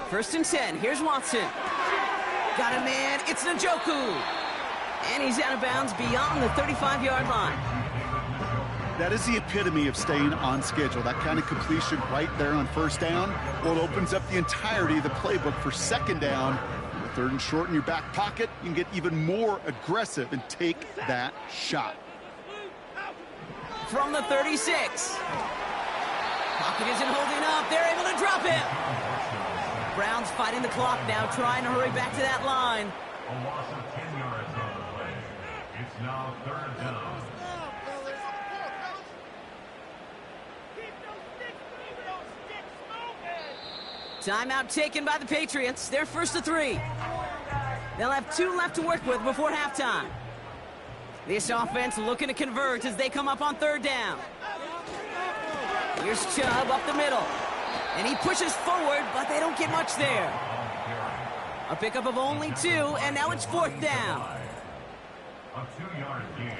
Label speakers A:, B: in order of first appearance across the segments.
A: First and 10. Here's Watson. Got a man. It's Njoku. And he's out of bounds beyond the 35-yard line.
B: That is the epitome of staying on schedule. That kind of completion right there on first down. Well, it opens up the entirety of the playbook for second down. With third and short in your back pocket, you can get even more aggressive and take that shot.
A: From the 36. Pocket isn't holding up. They're able to drop him. Browns fighting the clock now, trying to hurry back to that line.
C: A loss of 10 yards on the play. It's now third down.
A: Timeout taken by the Patriots. They're first to 3. They'll have 2 left to work with before halftime. This offense looking to convert as they come up on third down. Here's Chubb up the middle. And he pushes forward, but they don't get much there. A pickup of only 2, and now it's fourth down.
C: A 2-yard gain.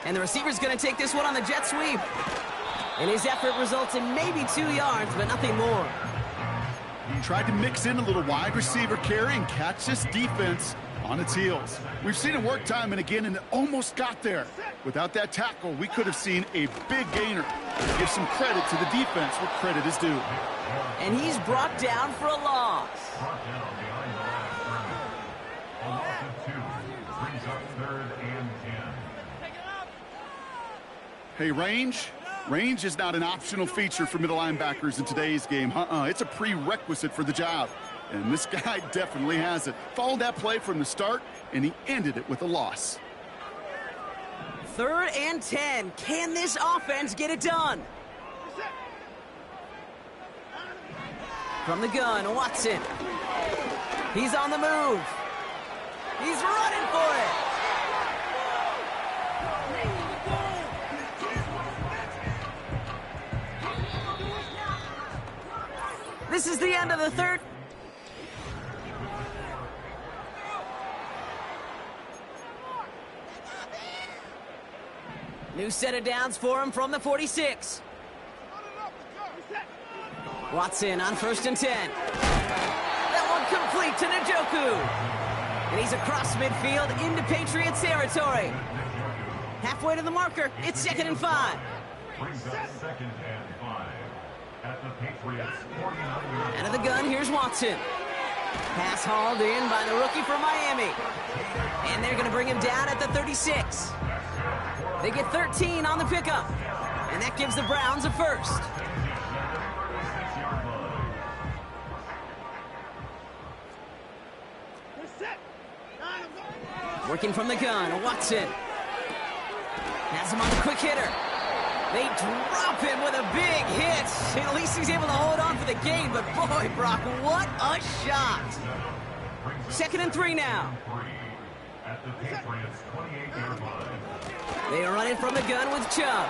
A: And the receiver's going to take this one on the jet sweep. And his effort results in maybe 2 yards, but nothing more.
B: He tried to mix in a little wide receiver carry and catch this defense on its heels. We've seen it work time and again, and it almost got there. Without that tackle, we could have seen a big gainer. Give some credit to the defense where credit is due.
A: And he's brought down for a loss.
C: Brought down behind the line of scrimmage. A loss of 2 brings up third and 10.
B: Hey, range is not an optional feature for middle linebackers in today's game. It's a prerequisite for the job. And this guy definitely has it. Followed that play from the start, and he ended it with a loss.
A: Third and 10. Can this offense get it done? From the gun, Watson. He's on the move. He's running for it. This is the end of the third. New set of downs for him from the 46. Watson on first and 10. That one complete to Njoku. And he's across midfield into Patriots territory. Halfway to the marker, it's second and 5.
C: Brings up second and 5. At the Patriots 49.
A: Out of the gun, here's Watson. Pass hauled in by the rookie from Miami. And they're going to bring him down at the 36. They get 13 on the pickup. And that gives the Browns a first. Working from the gun, Watson. Has him on the quick hitter. They drop him with a big hit. At least he's able to hold on for the gain. But boy, Brock, what a shot. Second and 3 now.
C: At the Patriots 28-yard line.
A: They are running from the gun with Chubb.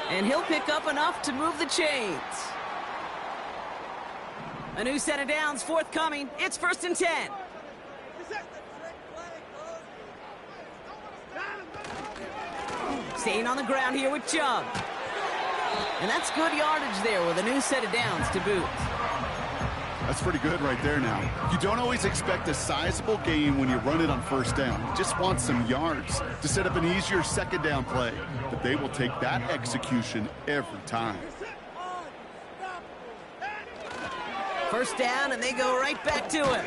A: And he'll pick up enough to move the chains. A new set of downs forthcoming. It's first and 10. Staying on the ground here with Chubb. And that's good yardage there with a new set of downs to boot.
B: That's pretty good right there now. You don't always expect a sizable gain when you run it on first down. You just want some yards to set up an easier second down play. But they will take that execution every time.
A: First down, and they go right back to him.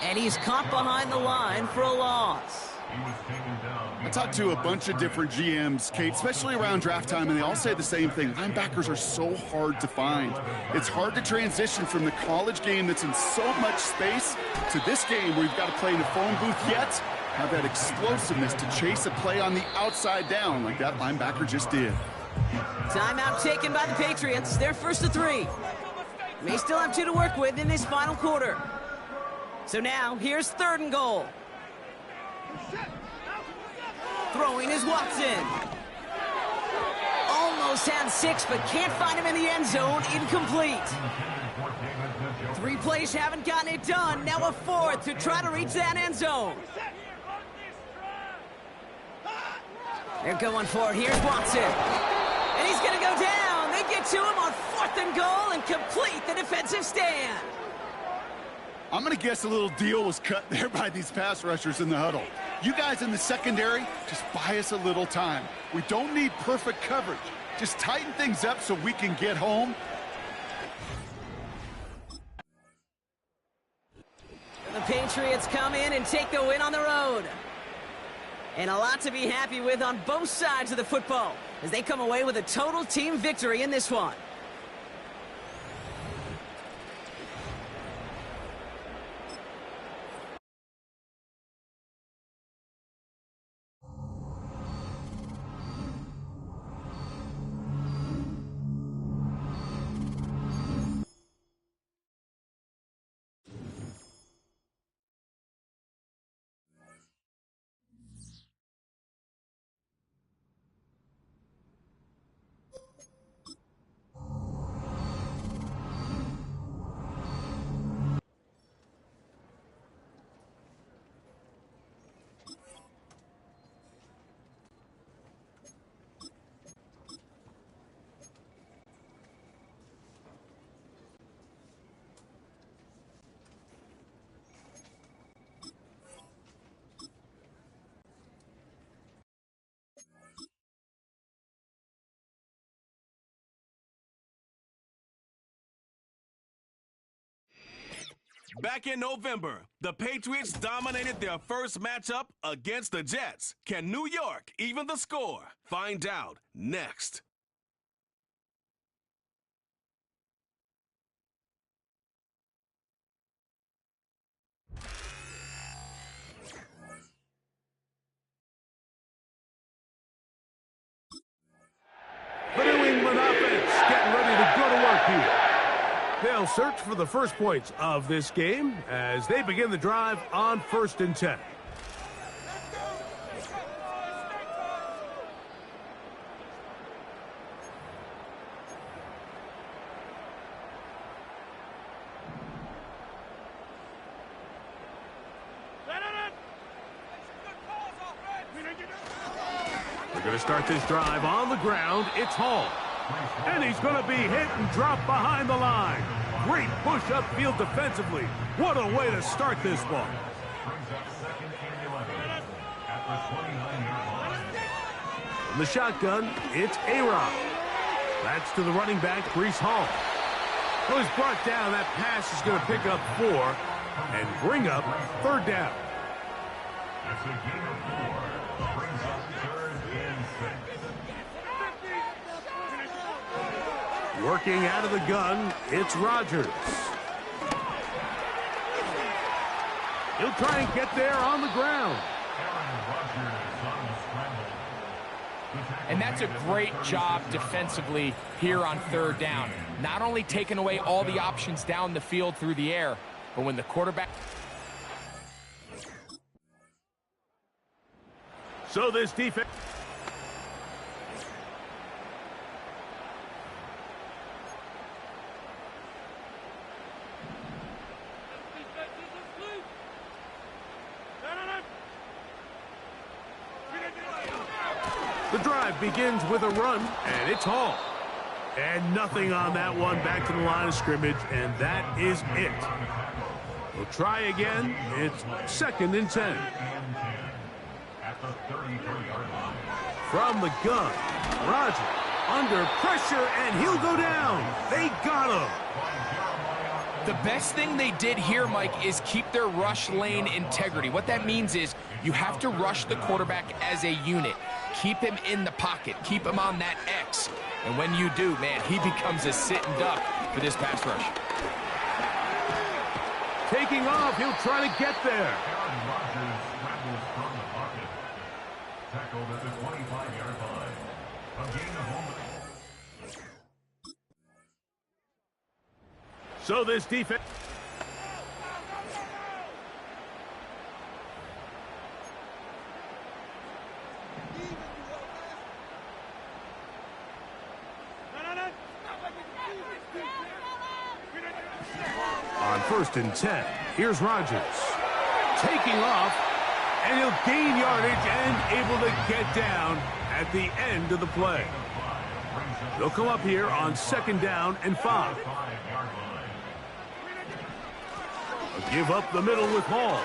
A: And he's caught behind the line for a loss.
B: I talked to a bunch of different GMs, Kate, especially around draft time, and they all say the same thing. Linebackers are so hard to find. It's hard to transition from the college game that's in so much space to this game where you've got to play in a phone booth yet have that explosiveness to chase a play on the outside down like that linebacker just did.
A: Timeout taken by the Patriots. They're first to 3. May still have 2 to work with in this final quarter. So now, here's 3rd and goal. Throwing is Watson. Almost had 6, but can't find him in the end zone. Incomplete. 3 plays haven't gotten it done. Now a 4th to try to reach that end zone. They're going for it. Here's Watson. And he's going to go down. They get to him on 4th and goal and complete the defensive stand.
B: I'm going to guess a little deal was cut there by these pass rushers in the huddle. You guys in the secondary, just buy us a little time. We don't need perfect coverage. Just tighten things up so we can get home.
A: The Patriots come in and take the win on the road. And a lot to be happy with on both sides of the football as they come away with a total team victory in this one.
D: Back in November, the Patriots dominated their first matchup against the Jets. Can New York even the score? Find out next.
E: The New England offense getting ready to go to work here. They'll search for the first points of this game as they begin the drive on 1st and 10. They're going to start this drive on the ground. It's Hall. And he's going to be hit and dropped behind the line. Great push upfield defensively. What a way to start this one. From the shotgun, it's A-Rob. That's to the running back, Breece Hall. Well, he's brought down. That pass is going to pick up 4 and bring up 3rd down.
C: That's a gain of 4. Brings up 3rd and 6.
E: Working out of the gun, it's Rodgers. He'll try and get there on the ground.
F: And that's a great job defensively here on 3rd down. Not only taking away all the options down the field through the air, but when the quarterback...
E: So this defense... The drive begins with a run, and it's Hall. And nothing on that one, back to the line of scrimmage, and that is it. We'll try again. It's 2nd and 10. From the gun, Rodgers under pressure, and he'll go down. They got him.
F: The best thing they did here, Mike, is keep their rush lane integrity. What that means is you have to rush the quarterback as a unit. Keep him in the pocket. Keep him on that X. And when you do, man, he becomes a sitting duck for this pass rush.
E: Taking off, he'll try to get there.
C: Rodgers scrambles from the pocket. Tackled at the 25-yard line. A gain of 1.
E: So this defense... On 1st and 10, here's Rodgers. Taking off, and he'll gain yardage and able to get down at the end of the play. They'll come up here on 2nd down and 5. They'll give up the middle with Hall.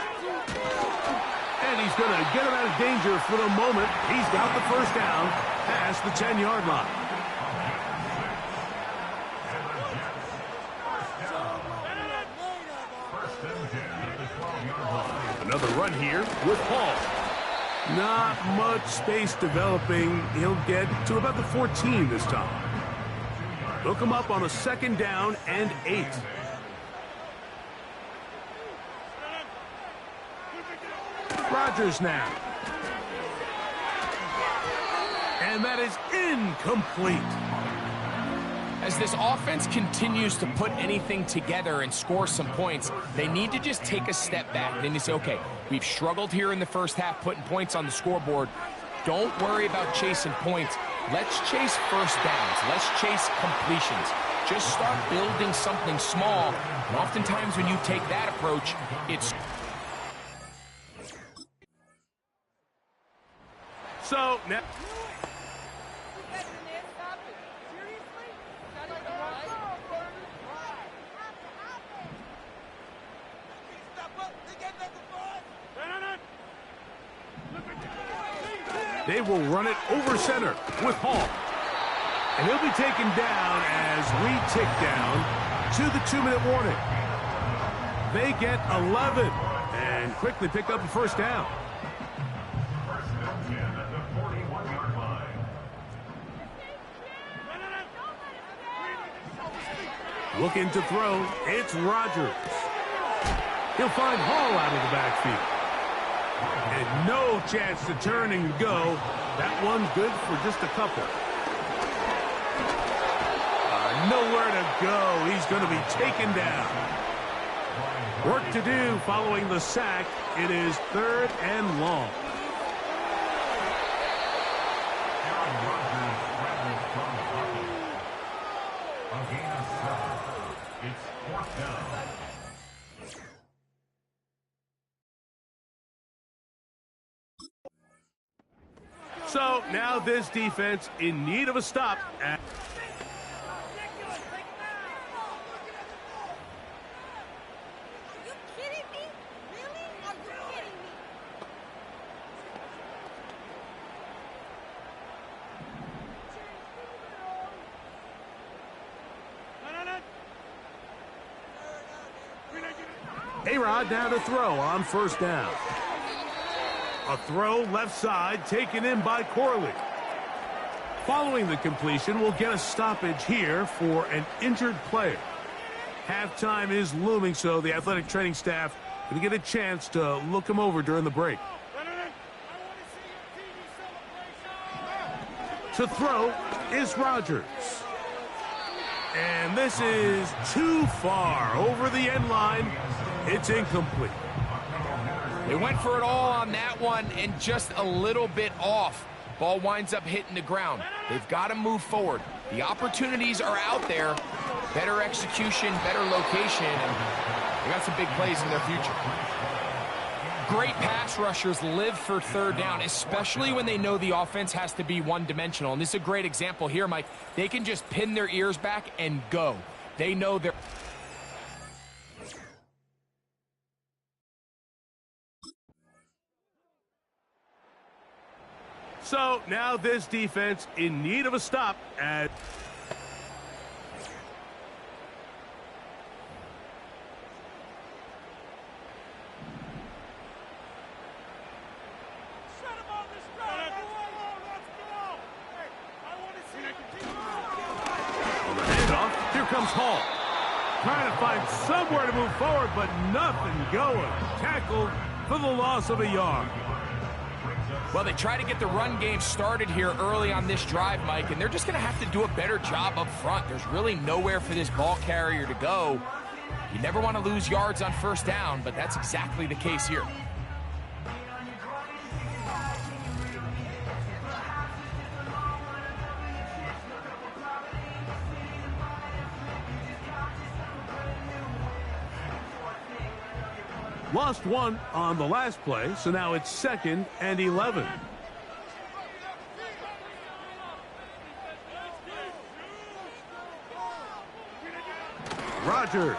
E: And he's going to get him out of danger for the moment. He's got the 1st down past the 10-yard line. Another run here with Hall. Not much space developing. He'll get to about the 14 this time. They'll come up on a 2nd down and 8. Rodgers now. And that is incomplete.
F: As this offense continues to put anything together and score some points, they need to just take a step back. Then you say, okay, we've struggled here in the first half putting points on the scoreboard. Don't worry about chasing points. Let's chase 1st downs. Let's chase completions. Just start building something small. And oftentimes when you take that approach, it's...
E: So now... They will run it over center with Hall. And he'll be taken down as we tick down to the 2-minute warning. They get 11 and quickly pick up the 1st down. Looking to throw, it's Rodgers. He'll find Hall out of the backfield. And no chance to turn and go. That one's good for just a couple. Nowhere to go. He's going to be taken down. Work to do following the sack. It is 3rd and long.
C: A gain of 7. It's 4th down.
E: So now this defense in need of a stop.
G: Are you kidding me? Really? Are you kidding me?
E: A-Rod now to throw on 1st down. A throw left side taken in by Corley. Following the completion, we'll get a stoppage here for an injured player. Halftime is looming, so the athletic training staff going to get a chance to look him over during the break. To throw is Rodgers. And this is too far over the end line. It's incomplete.
F: They went for it all on that one and just a little bit off. Ball winds up hitting the ground. They've got to move forward. The opportunities are out there. Better execution, better location, and they got some big plays in their future. Great pass rushers live for 3rd down, especially when they know the offense has to be one-dimensional. And this is a great example here, Mike. They can just pin their ears back and go. They know they're...
E: So now this defense in need of a stop at... On the handoff, here comes Hall. Trying to find somewhere to move forward, but nothing going. Tackled for the loss of a yard.
F: Well, they try to get the run game started here early on this drive, Mike, and they're just going to have to do a better job up front. There's really nowhere for this ball carrier to go. You never want to lose yards on first down, but that's exactly the case here.
E: Lost one on the last play, so now it's 2nd and 11. Rodgers.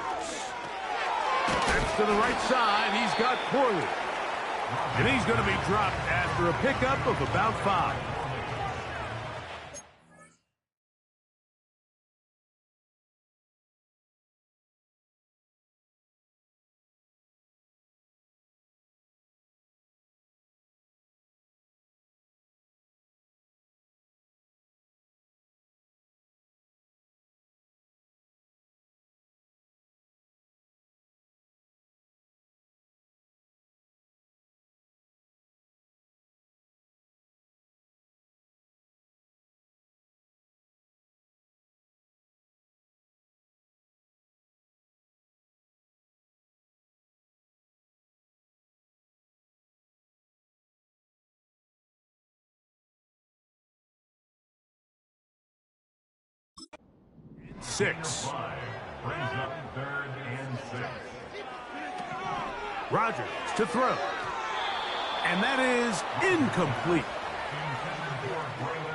E: That's to the right side. He's got Corley. And he's going to be dropped after a pickup of about 5. Six.
C: Brings up 3rd and 6.
E: Rodgers to throw. And that is incomplete.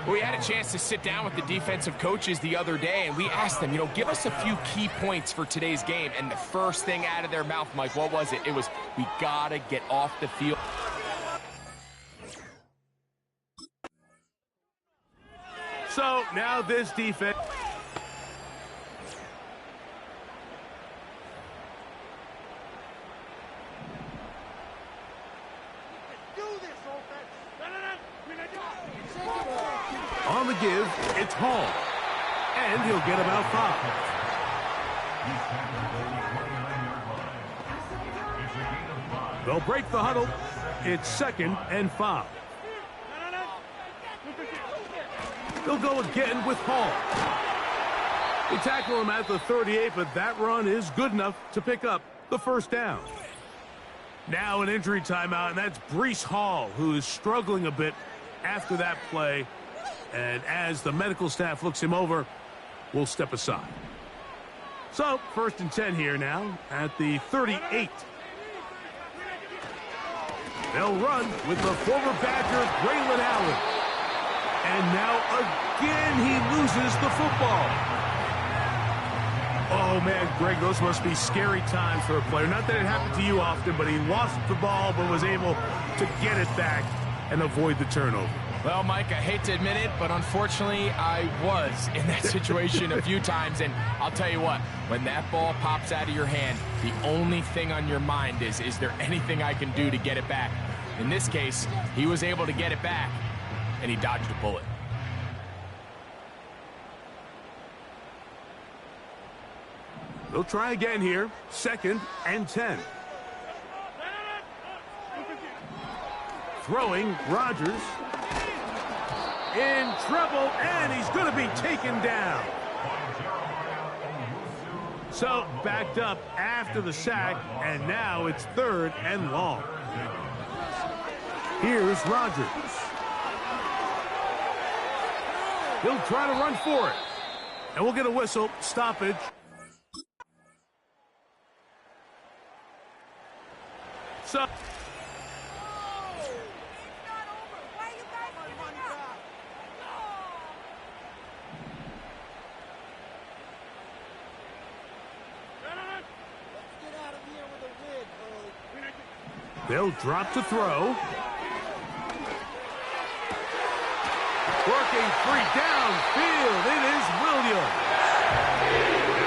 F: We had a chance to sit down with the defensive coaches the other day, and we asked them, give us a few key points for today's game. And the first thing out of their mouth, Mike, what was it? It was, we got to get off the field.
E: So now this defense. On the give, it's Hall. And he'll get about 5. They'll break the huddle. It's 2nd and 5. They'll go again with Hall. They tackle him at the 38, but that run is good enough to pick up the first down. Now an injury timeout, and that's Breece Hall, who is struggling a bit after that play. And as the medical staff looks him over, we'll step aside. So, 1st and 10 here now at the 38. They'll run with the former Badger, Braylon Allen. And now again he loses the football. Oh, man, Greg, those must be scary times for a player. Not that it happened to you often, but he lost the ball but was able to get it back and avoid the turnover.
F: Well, Mike, I hate to admit it, but unfortunately, I was in that situation a few times. And I'll tell you what, when that ball pops out of your hand, the only thing on your mind is there anything I can do to get it back? In this case, he was able to get it back, and he dodged a bullet.
E: They'll try again here, 2nd and 10. Throwing, Rodgers. In trouble, and he's going to be taken down. So, backed up after the sack, and now it's 3rd and long. Here's Rodgers. He'll try to run for it. And we'll get a whistle, stoppage. So... They'll drop to throw. Working free downfield. It is Williams.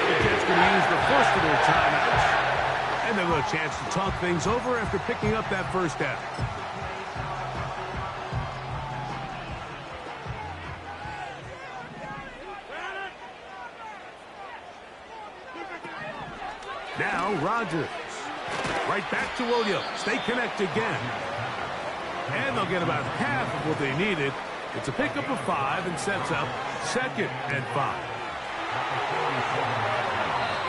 E: The Jets going to use the first of their timeouts. And they'll have a chance to talk things over after picking up that first down. Now Rodgers. Right back to Williams. They connect again. And they'll get about half of what they needed. It's a pickup of 5 and sets up 2nd and 5.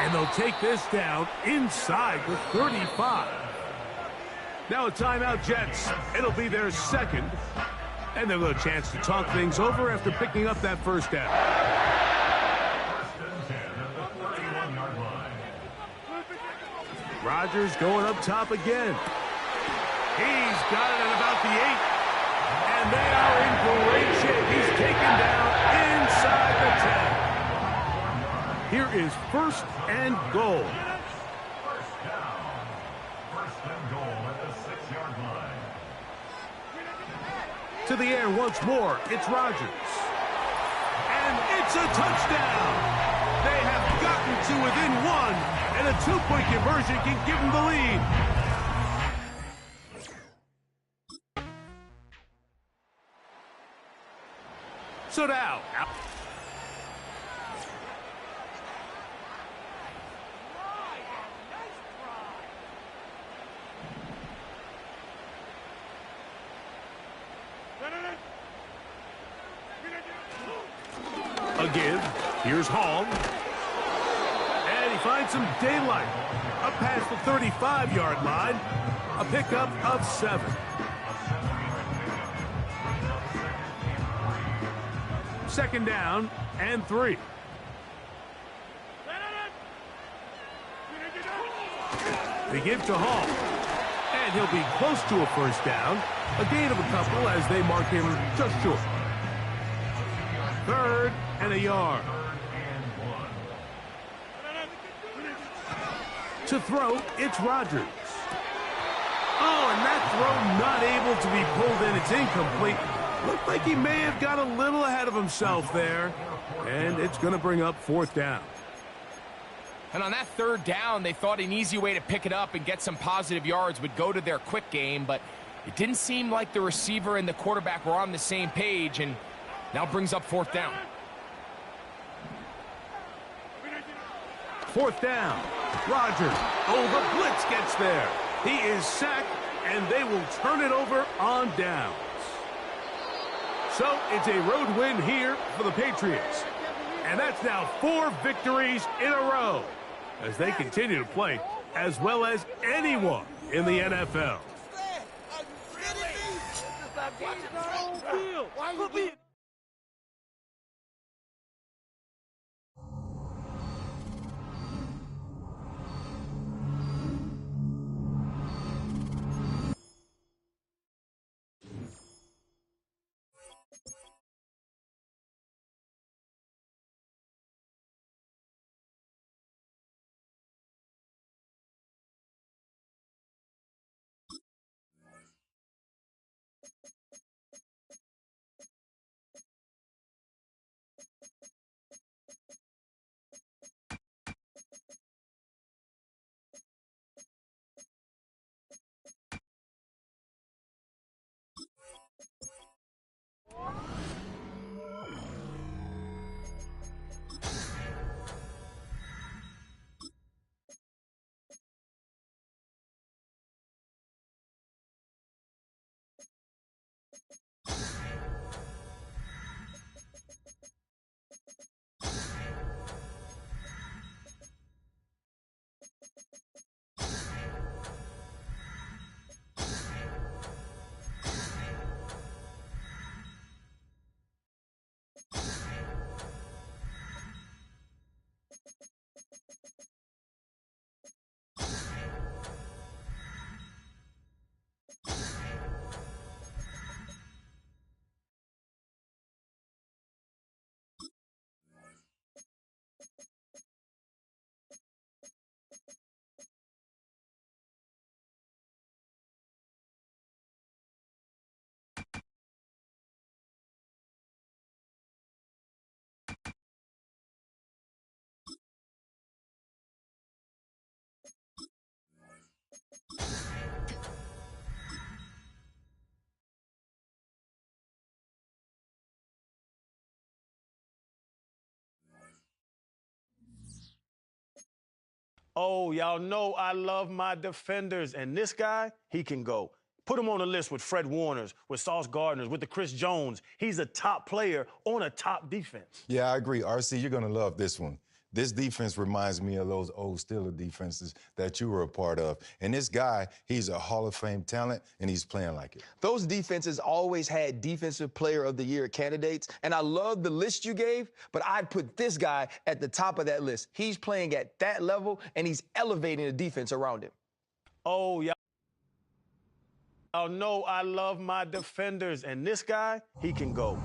E: And they'll take this down inside the 35. Now a timeout, Jets. It'll be their second. And they'll get a chance to talk things over after picking up that first down. Rodgers going up top again. He's got it at about the 8. And they are in great shape. He's taken down inside the 10. Here is first and goal.
C: First down. First and goal at the 6-yard line.
E: To the air once more, it's Rodgers. And it's a touchdown! They have gotten to within 1, and a 2-point conversion can give them the lead. So now... A give. Here's Hall. And he finds some daylight. Up past the 35-yard line. A pickup of 7. Second down and 3. They give to Hall. And he'll be close to a first down. A gain of a couple as they mark him just short. Third and a yard. To throw, it's Rodgers. Oh, and that throw not able to be pulled in. It's incomplete. Looked like he may have got a little ahead of himself there. And it's going to bring up fourth down.
F: And on that third down, they thought an easy way to pick it up and get some positive yards would go to their quick game, but it didn't seem like the receiver and the quarterback were on the same page, and now brings up fourth down.
E: Fourth down. Rodgers. Oh, the blitz gets there. He is sacked, and they will turn it over on downs. So it's a road win here for the Patriots. And that's now 4 victories in a row as they continue to play as well as anyone in the NFL.
H: Oh, y'all know I love my defenders, and this guy, he can go. Put him on a list with Fred Warners, with Sauce Gardners, with the Chris Jones. He's a top player on a top defense.
I: Yeah, I agree. RC, you're going to love this one. This defense reminds me of those old Steelers defenses that you were a part of. And this guy, he's a Hall of Fame talent, and he's playing like it.
J: Those defenses always had Defensive Player of the Year candidates, and I love the list you gave, but I'd put this guy at the top of that list. He's playing at that level, and he's elevating the defense around him.
H: Oh, y'all know I love my defenders, and this guy, he can go.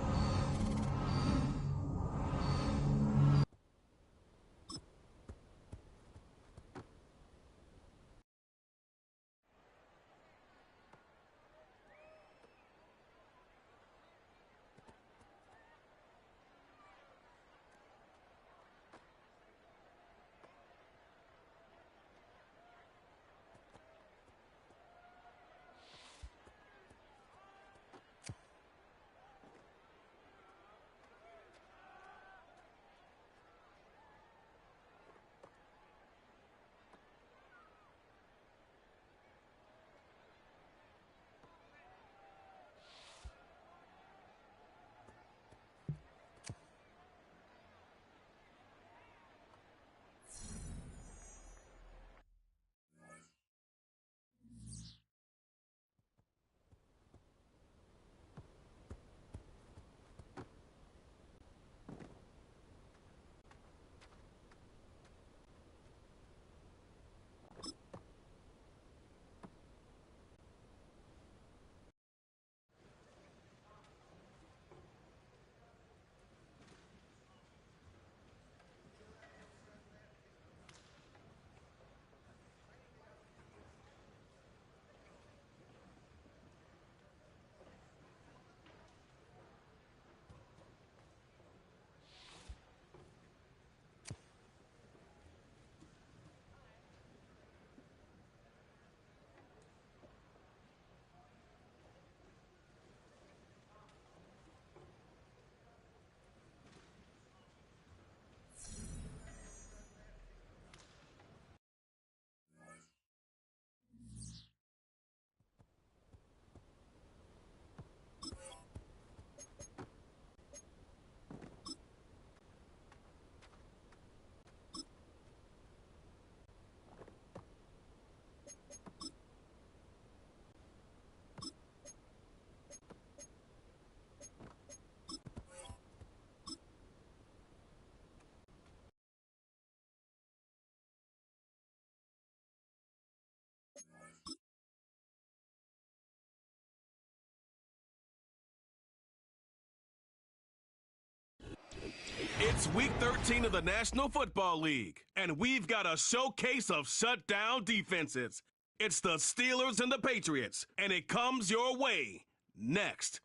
D: It's week 13 of the National Football League, and we've got a showcase of shutdown defenses. It's the Steelers and the Patriots, and it comes your way next.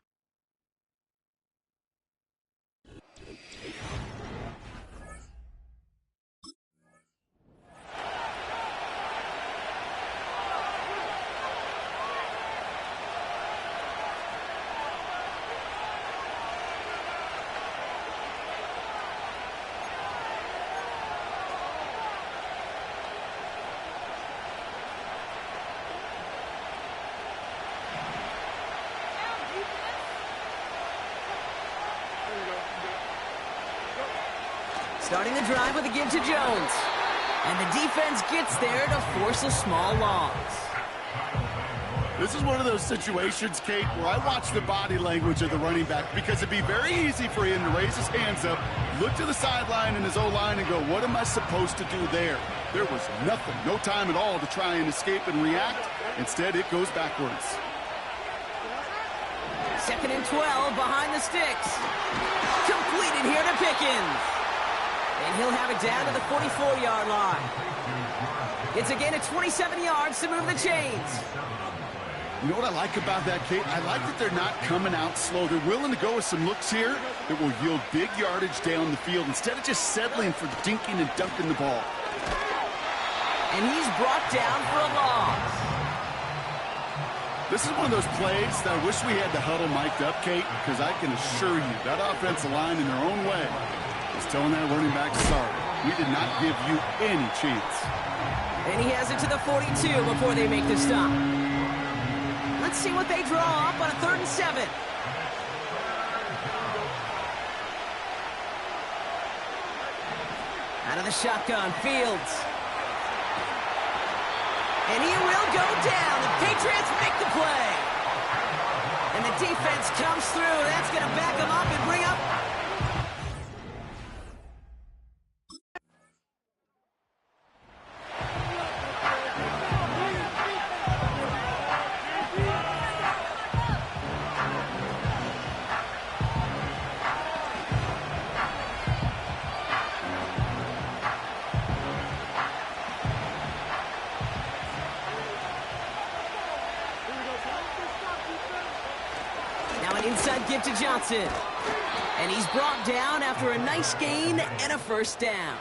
A: Starting the drive with a give to Jones. And the defense gets there to force a small loss.
B: This is one of those situations, Kate, where I watch the body language of the running back because it'd be very easy for him to raise his hands up, look to the sideline in his O-line and go, what am I supposed to do there? There was nothing, no time at all to try and escape and react. Instead, it goes backwards.
A: 2nd and 12 behind the sticks. Completed here to Pickens. And he'll have it down to the 44-yard line. It's a gain of 27 yards to move the chains.
B: You know what I like about that, Kate? I like that they're not coming out slow. They're willing to go with some looks here that will yield big yardage down the field instead of just settling for dinking and dunking the ball.
A: And he's brought down for a loss.
B: This is one of those plays that I wish we had the huddle mic'd up, Kate, because I can assure you that offensive line in their own way is telling that running back, sorry, we did not give you any chance.
A: And he has it to the 42 before they make the stop. Let's see what they draw up on a 3rd and 7. Out of of the shotgun, Fields. And he will go down. The Patriots make the play. And the defense comes through. That's going to back them up and bring up. Inside give to Johnson. And he's brought down after a nice gain and a first down.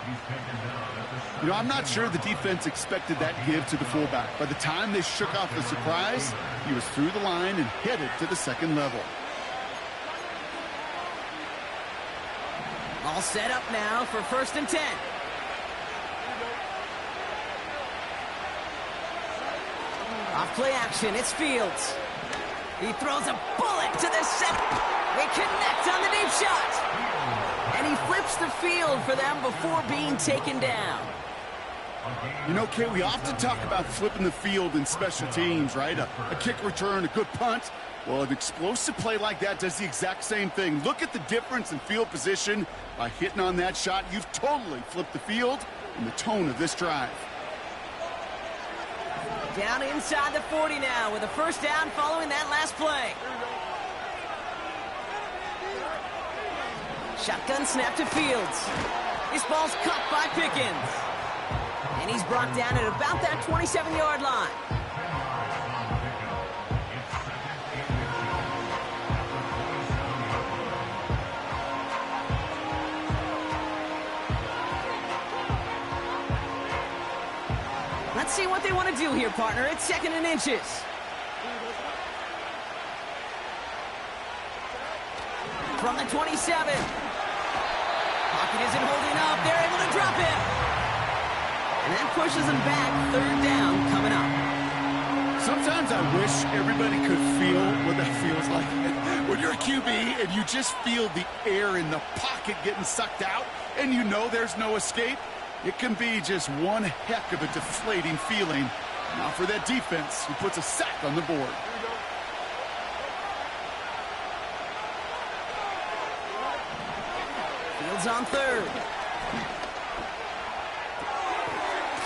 B: You know, I'm not sure the defense expected that give to the fullback. By the time they shook off the surprise, he was through the line and headed to the second level.
A: All set up now for 1st and 10. Off play action, it's Fields. He throws a bullet to the center. They connect on the deep shot. And he flips the field for them before being taken down.
B: You know, Kate, we often talk about flipping the field in special teams, right? A kick return, a good punt. Well, an explosive play like that does the exact same thing. Look at the difference in field position. By hitting on that shot, you've totally flipped the field and the tone of this drive.
A: Down inside the 40 now with a first down following that last play. Shotgun snap to Fields. This ball's caught by Pickens. And he's brought down at about that 27-yard line. Let's see what they want to do here, partner. It's 2nd and inches. From the 27. Pocket isn't holding up. They're able to drop him. And that pushes him back. 3rd down coming up.
B: Sometimes I wish everybody could feel what that feels like. When you're a QB and you just feel the air in the pocket getting sucked out and you know there's no escape, it can be just one heck of a deflating feeling. Now for that defense, who puts a sack on the board.
A: Fields on 3rd.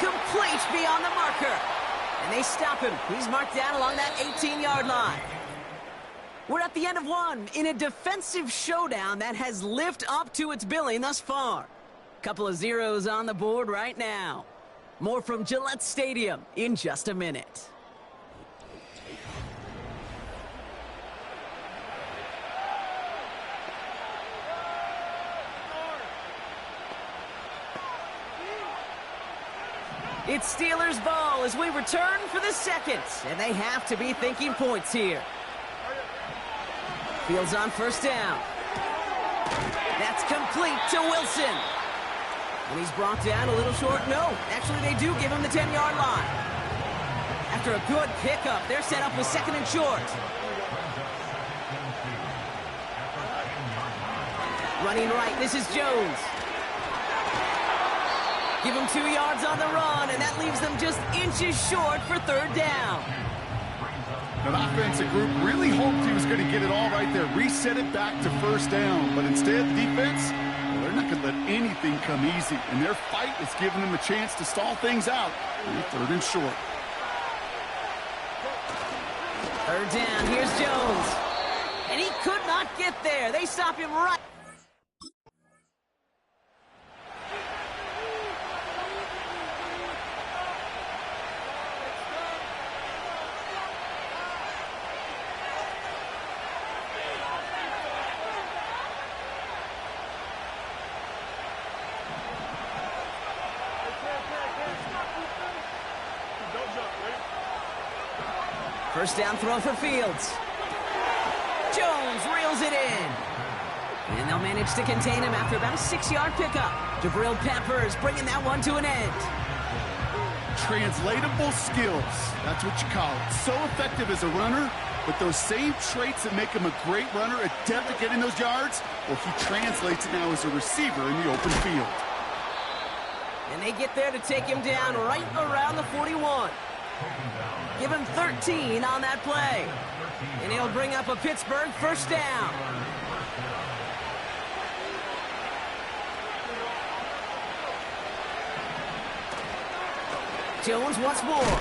A: Complete beyond the marker. And they stop him. He's marked down along that 18-yard line. We're at the end of one in a defensive showdown that has lived up to its billing thus far. Couple of zeros on the board right now. More from Gillette Stadium in just a minute. It's Steelers ball as we return for the second, and they have to be thinking points here. Fields on 1st down. That's complete to Wilson. And he's brought down a little short. No, actually they do give him the 10-yard line. After a good pickup, they're set up with 2nd and short. Running right, this is Jones. Give him 2 yards on the run, and that leaves them just inches short for 3rd down.
B: The offensive group really hoped he was going to get it all right there, reset it back to 1st down. But instead, the defense, well, they're not going to let anything come easy. And their fight is giving them a chance to stall things out in 3rd and short.
A: 3rd down, here's Jones. And he could not get there. They stop him right. First down throw for Fields. Jones reels it in. And they'll manage to contain him after about a 6-yard pickup. Jabril Peppers bringing that one to an end.
B: Translatable skills. That's what you call it. So effective as a runner, but those same traits that make him a great runner, adept at getting those yards, well, he translates it now as a receiver in the open field.
A: And they get there to take him down right around the 41. Give him 13 on that play. And he'll bring up a Pittsburgh first down. Jones once more.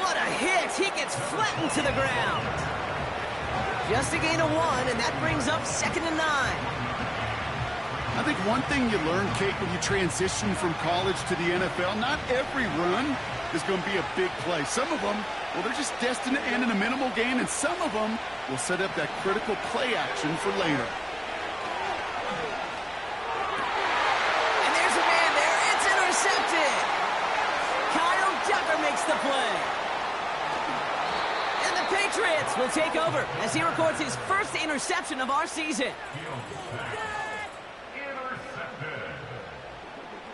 A: What a hit! He gets flattened to the ground. Just a gain of 1, and that brings up 2nd and 9.
B: I think one thing you learn, Kate, when you transition from college to the NFL, not every run is going to be a big play. Some of them, well, they're just destined to end in a minimal gain, and some of them will set up that critical play action for later.
A: And there's a man there. It's intercepted. Kyle Tucker makes the play. And the Patriots will take over as he records his first interception of our season.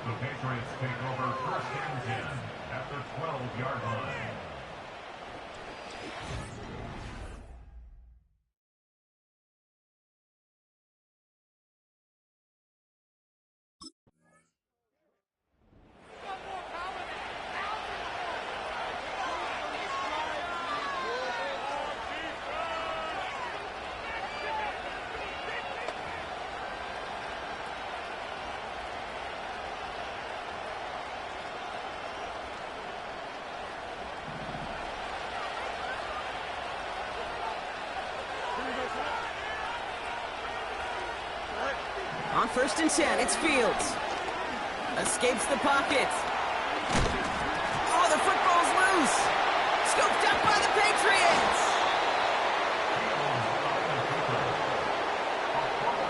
C: The Patriots take over 1st and 10 at the 12-yard line.
A: On 1st and 10, it's Fields. Escapes the pocket. Oh, the football's loose. Scooped up by the Patriots.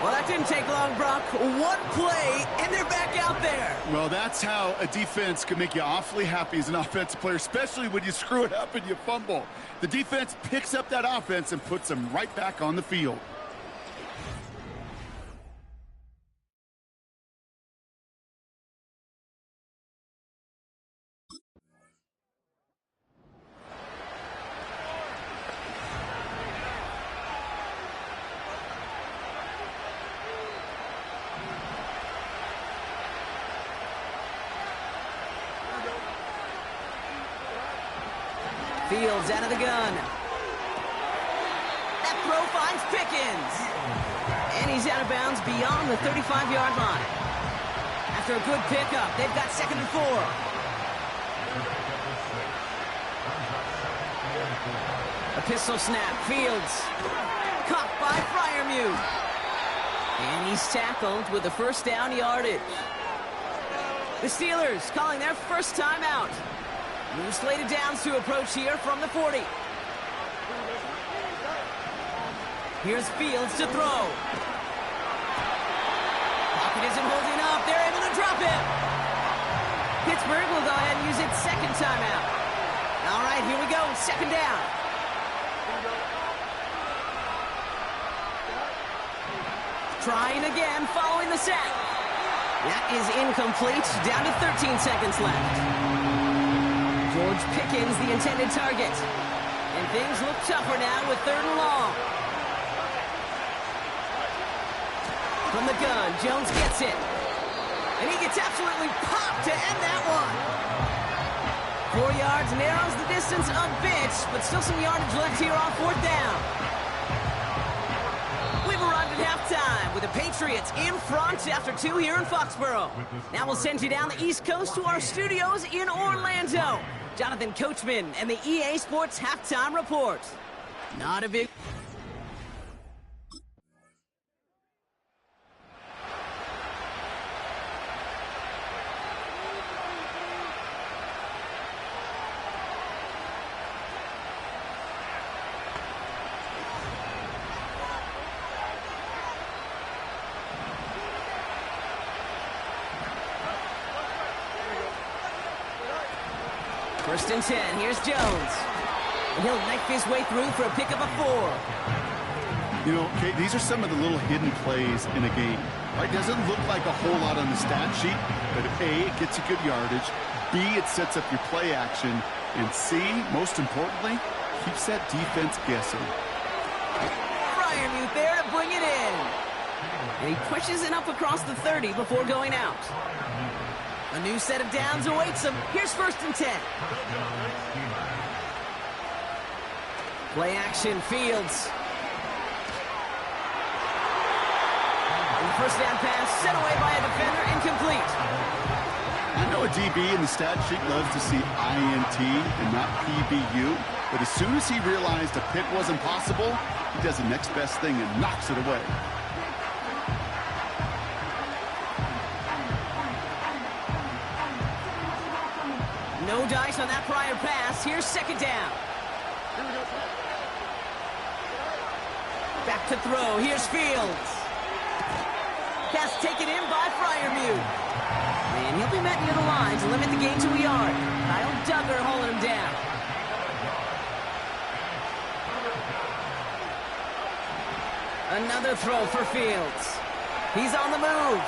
A: Well, that didn't take long, Brock. One play, and they're back out there.
B: Well, that's how a defense can make you awfully happy as an offensive player, especially when you screw it up and you fumble. The defense picks up that offense and puts them right back on the field.
A: Fields out of the gun. That throw finds Pickens. And he's out of bounds beyond the 35-yard line. After a good pickup, they've got 2nd and 4. A pistol snap. Fields. Caught by Freiermuth. And he's tackled with the first down yardage. The Steelers calling their first timeout. New slated downs to approach here from the 40. Here's Fields to throw. Pocket isn't holding up. They're able to drop him. Pittsburgh will go ahead and use its 2nd timeout. All right, here we go. 2nd down. Trying again following the sack. That is incomplete. Down to 13 seconds left. George Pickens, the intended target. And things look tougher now with 3rd and long. From the gun, Jones gets it. And he gets absolutely popped to end that one. 4 yards, narrows the distance a bit, but still some yardage left here on 4th down. We've arrived at halftime with the Patriots in front after 2 here in Foxborough. Now we'll send you down the East Coast to our studios in Orlando. Jonathan Coachman and the EA Sports Halftime Report. Not a big... First and 10, here's Jones. And he'll knife his way through for a pickup of 4.
B: You know, Kate, these are some of the little hidden plays in a game. Right? Doesn't look like a whole lot on the stat sheet, but A, it gets you good yardage. B, it sets up your play action. And C, most importantly, keeps that defense guessing.
A: Freiermuth there to bring it in. And he pushes it up across the 30 before going out. A new set of downs awaits them. Here's 1st and 10. Play action, Fields. And the first down pass sent away by a defender, incomplete.
B: I know a DB in the stat sheet loves to see INT and not PBU, but as soon as he realized a pick wasn't possible, he does the next best thing and knocks it away.
A: No dice on that prior pass. Here's 2nd down. Back to throw. Here's Fields. Pass taken in by Freiermuth. And he'll be met near the line to limit the gain to a yard. Kyle Duggar holding him down. Another throw for Fields. He's on the move.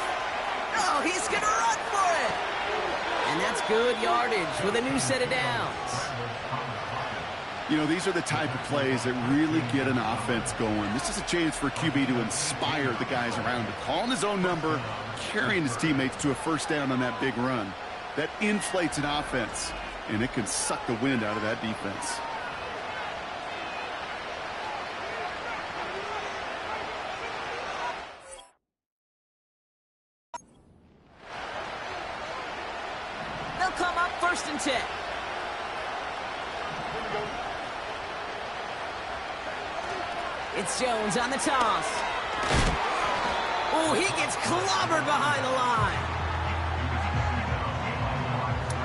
A: Oh, he's going to run for it. And that's good yardage with a new set of downs.
B: You know, these are the type of plays that really get an offense going. This is a chance for QB to inspire the guys around him. Calling his own number, carrying his teammates to a 1st down on that big run. That inflates an offense, and it can suck the wind out of that defense.
A: They'll come up 1st and 10. It's Jones on the toss. Oh, he gets clobbered behind the line.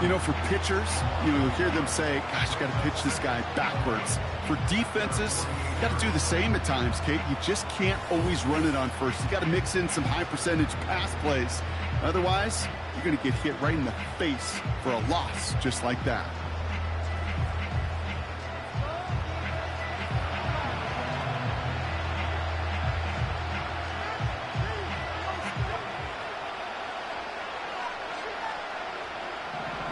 B: You know, for pitchers, you'll hear them say, gosh, you got to pitch this guy backwards. For defenses, you got to do the same at times, Kate. You just can't always run it on first. You got to mix in some high-percentage pass plays. Otherwise, you're going to get hit right in the face for a loss just like that.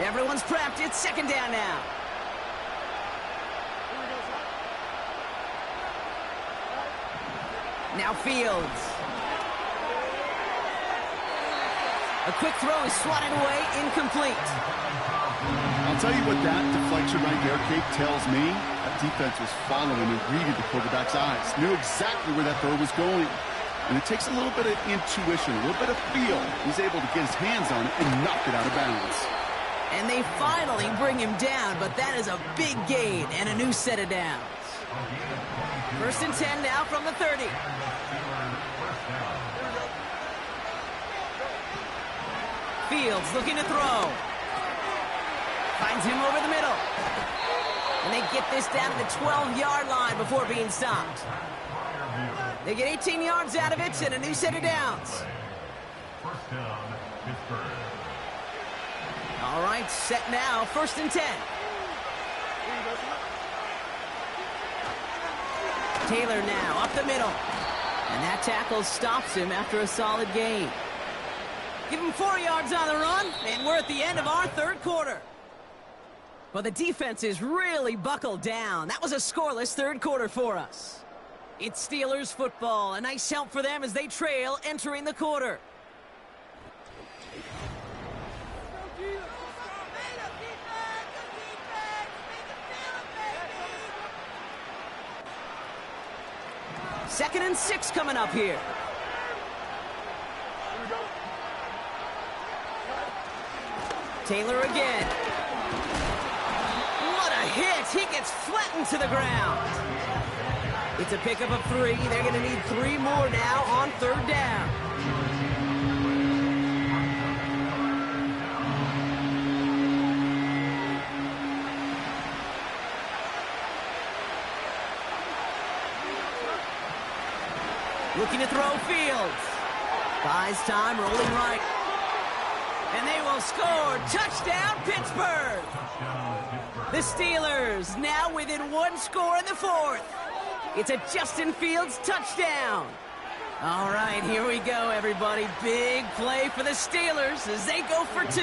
A: Everyone's prepped. It's 2nd down now. Now Fields. A quick throw is swatted away, incomplete.
B: I'll tell you what that deflection right there, Kate, tells me. That defense was following and reading the quarterback's eyes. Knew exactly where that throw was going. And it takes a little bit of intuition, a little bit of feel. He's able to get his hands on it and knock it out of bounds.
A: And they finally bring him down, but that is a big gain and a new set of downs. 1st and 10 now from the 30. Fields looking to throw. Finds him over the middle. And they get this down to the 12-yard line before being stopped. They get 18 yards out of it and a new set of downs.
C: 1st down, Pittsburgh.
A: All right, set now, 1st and 10. Taylor now up the middle. And that tackle stops him after a solid gain. Give him 4 yards on the run, and we're at the end of our 3rd quarter. But the defense is really buckled down. That was a scoreless 3rd quarter for us. It's Steelers football. A nice help for them as they trail entering the quarter. Second and 6 coming up here. Taylor again. What a hit. He gets flattened to the ground. It's a pickup of 3. They're going to need 3 more now on 3rd down. Looking to throw Fields. Buys time, rolling right. And they will score. Touchdown, Pittsburgh. The Steelers now within 1 score in the 4th. It's a Justin Fields touchdown. All right, here we go, everybody. Big play for the Steelers as they go for 2.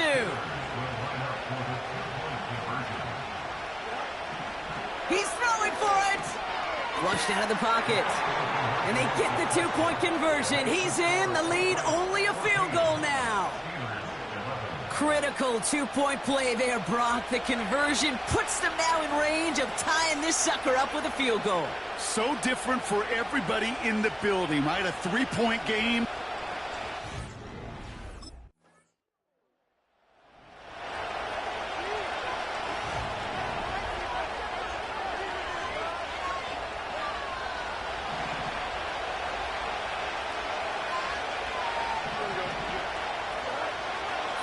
A: He's throwing for it. Flushed out of the pocket. And they get the 2-point conversion. He's in. The lead only a field goal now. Critical two-point play there, Brock. The conversion puts them now in range of tying this sucker up with a field goal.
B: So different for everybody in the building, right? A three-point game.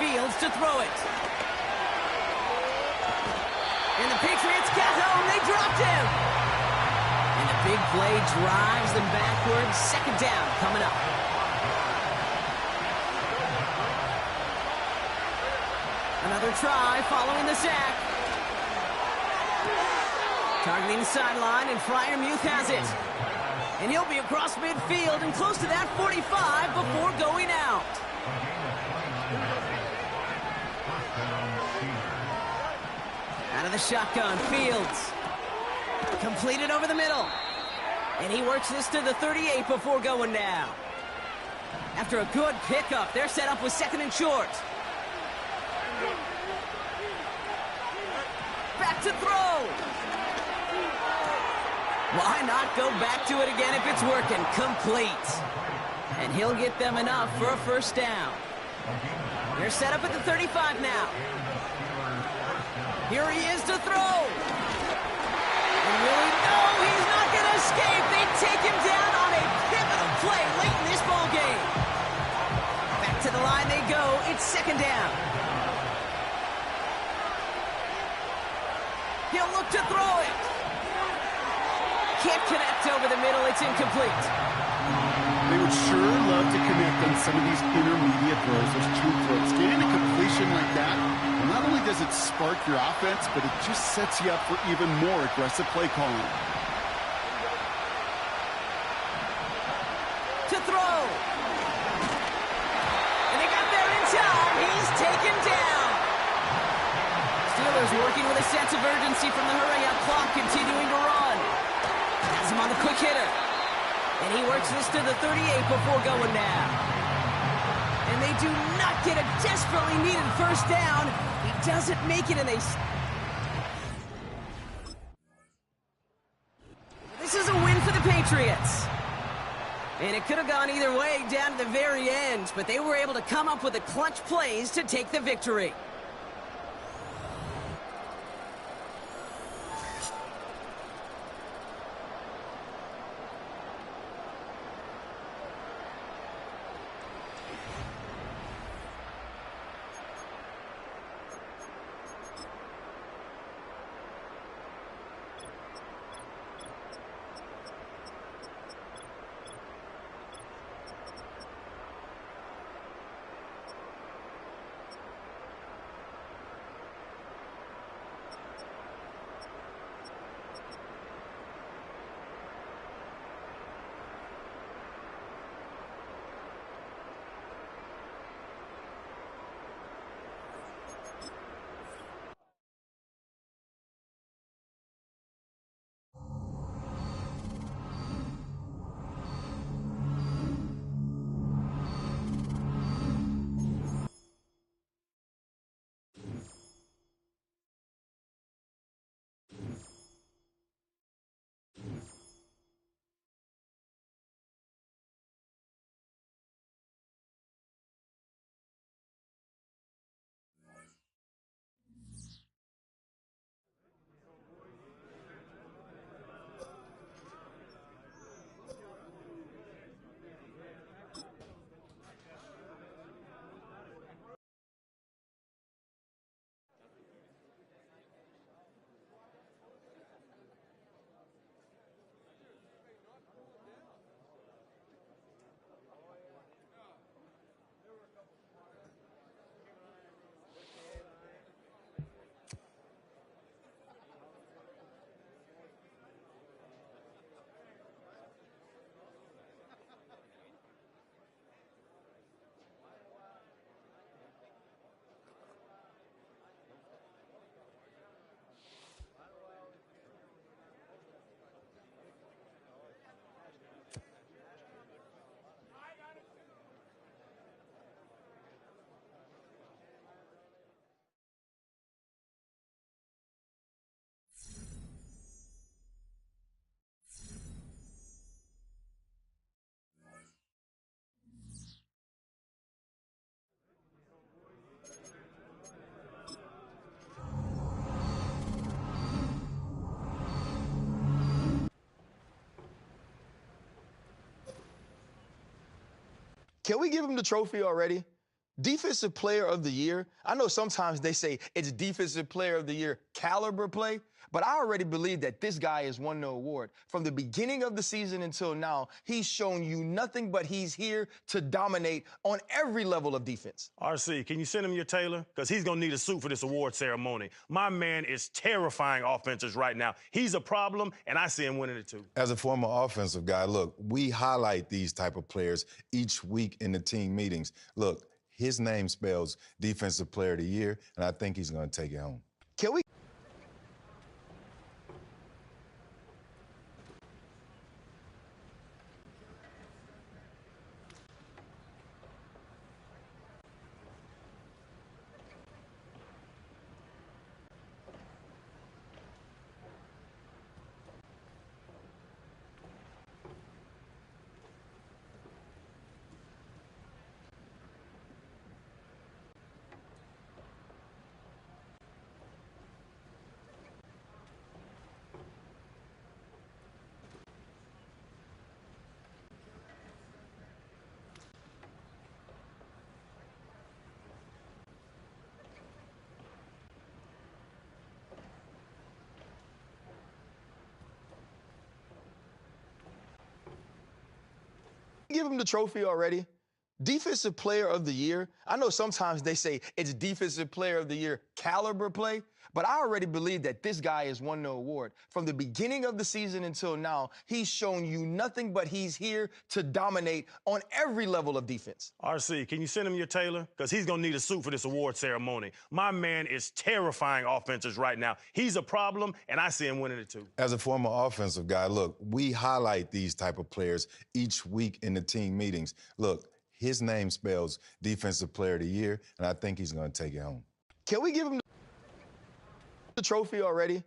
A: Fields to throw it. And the Patriots got home. They dropped him. And the big play drives them backwards. Second down coming up. Another try following the sack. Targeting the sideline, and Freiermuth has it. And he'll be across midfield and close to that 45 before going out. Out of the shotgun, Fields. Completed over the middle. And he works this to the 38 before going down. After a good pickup, they're set up with second and short. Back to throw. Why not go back to it again if it's working? Complete. And he'll get them enough for a first down. They're set up at the 35 now. Here he is to throw. And really, no, he's not going to escape. They take him down on a pivotal play late in this ball game. Back to the line they go. It's second down. He'll look to throw it. Can't connect over the middle. It's incomplete.
B: They would sure love to connect on some of these intermediate throws, those true throws. Getting a completion like that, well, not only does it spark your offense, but it just sets you up for even more aggressive play calling.
A: To throw. And they got there in time. He's taken down. Steelers working with a sense of urgency from the hurry-up clock, continuing to run. Has him on the quick hitter. And he works this to the 38 before going down. And they do not get a desperately needed first down. He doesn't make it, and they... This is a win for the Patriots. And it could have gone either way down to the very end, but they were able to come up with the clutch plays to take the victory.
J: Can we give him the trophy already? Defensive Player of the Year. I know sometimes they say it's Defensive Player of the Year caliber play, but I already believe that this guy has won the award. From the beginning of the season until now, he's shown you nothing but he's here to dominate on every level of defense.
H: RC, can you send him your tailor? Because he's going to need a suit for this award ceremony. My man is terrifying offenses right now. He's a problem, and I see him winning it too.
I: As a former offensive guy, look, we highlight these type of players each week in the team meetings. Look, his name spells Defensive Player of the Year, and I think he's going to take it home.
J: Can we? Give him the trophy already. Defensive Player of the Year. I know sometimes they say it's Defensive Player of the Year caliber play, but I already believe that this guy has won the award. From the beginning of the season until now, he's shown you nothing but he's here to dominate on every level of defense.
H: RC, can you send him your tailor? Because he's going to need a suit for this award ceremony. My man is terrifying offenses right now. He's a problem, and I see him winning it too.
I: As a former offensive guy, look, we highlight these type of players each week in the team meetings. Look, his name spells Defensive Player of the Year, and I think he's going to take it home.
J: Can we give him the trophy already?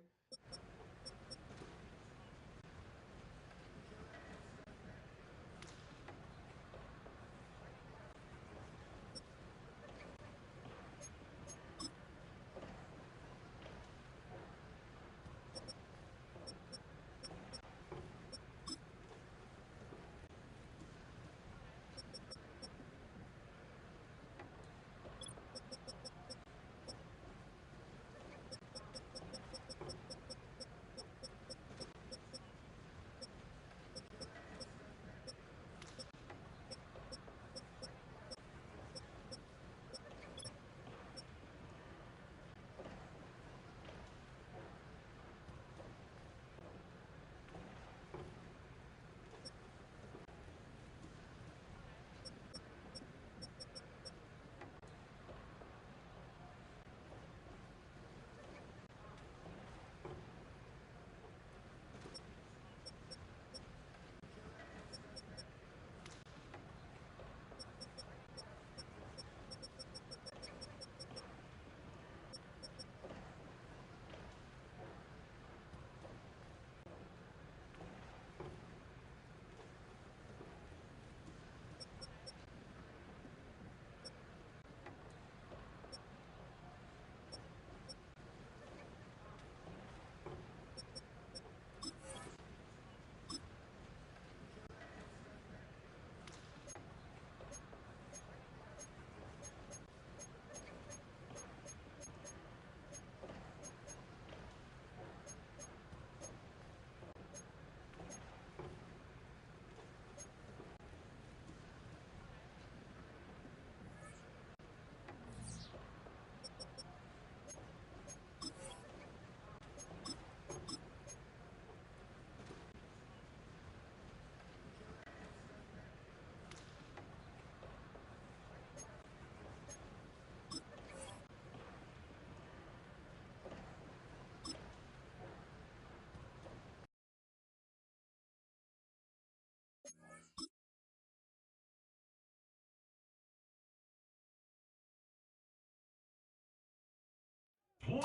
C: Please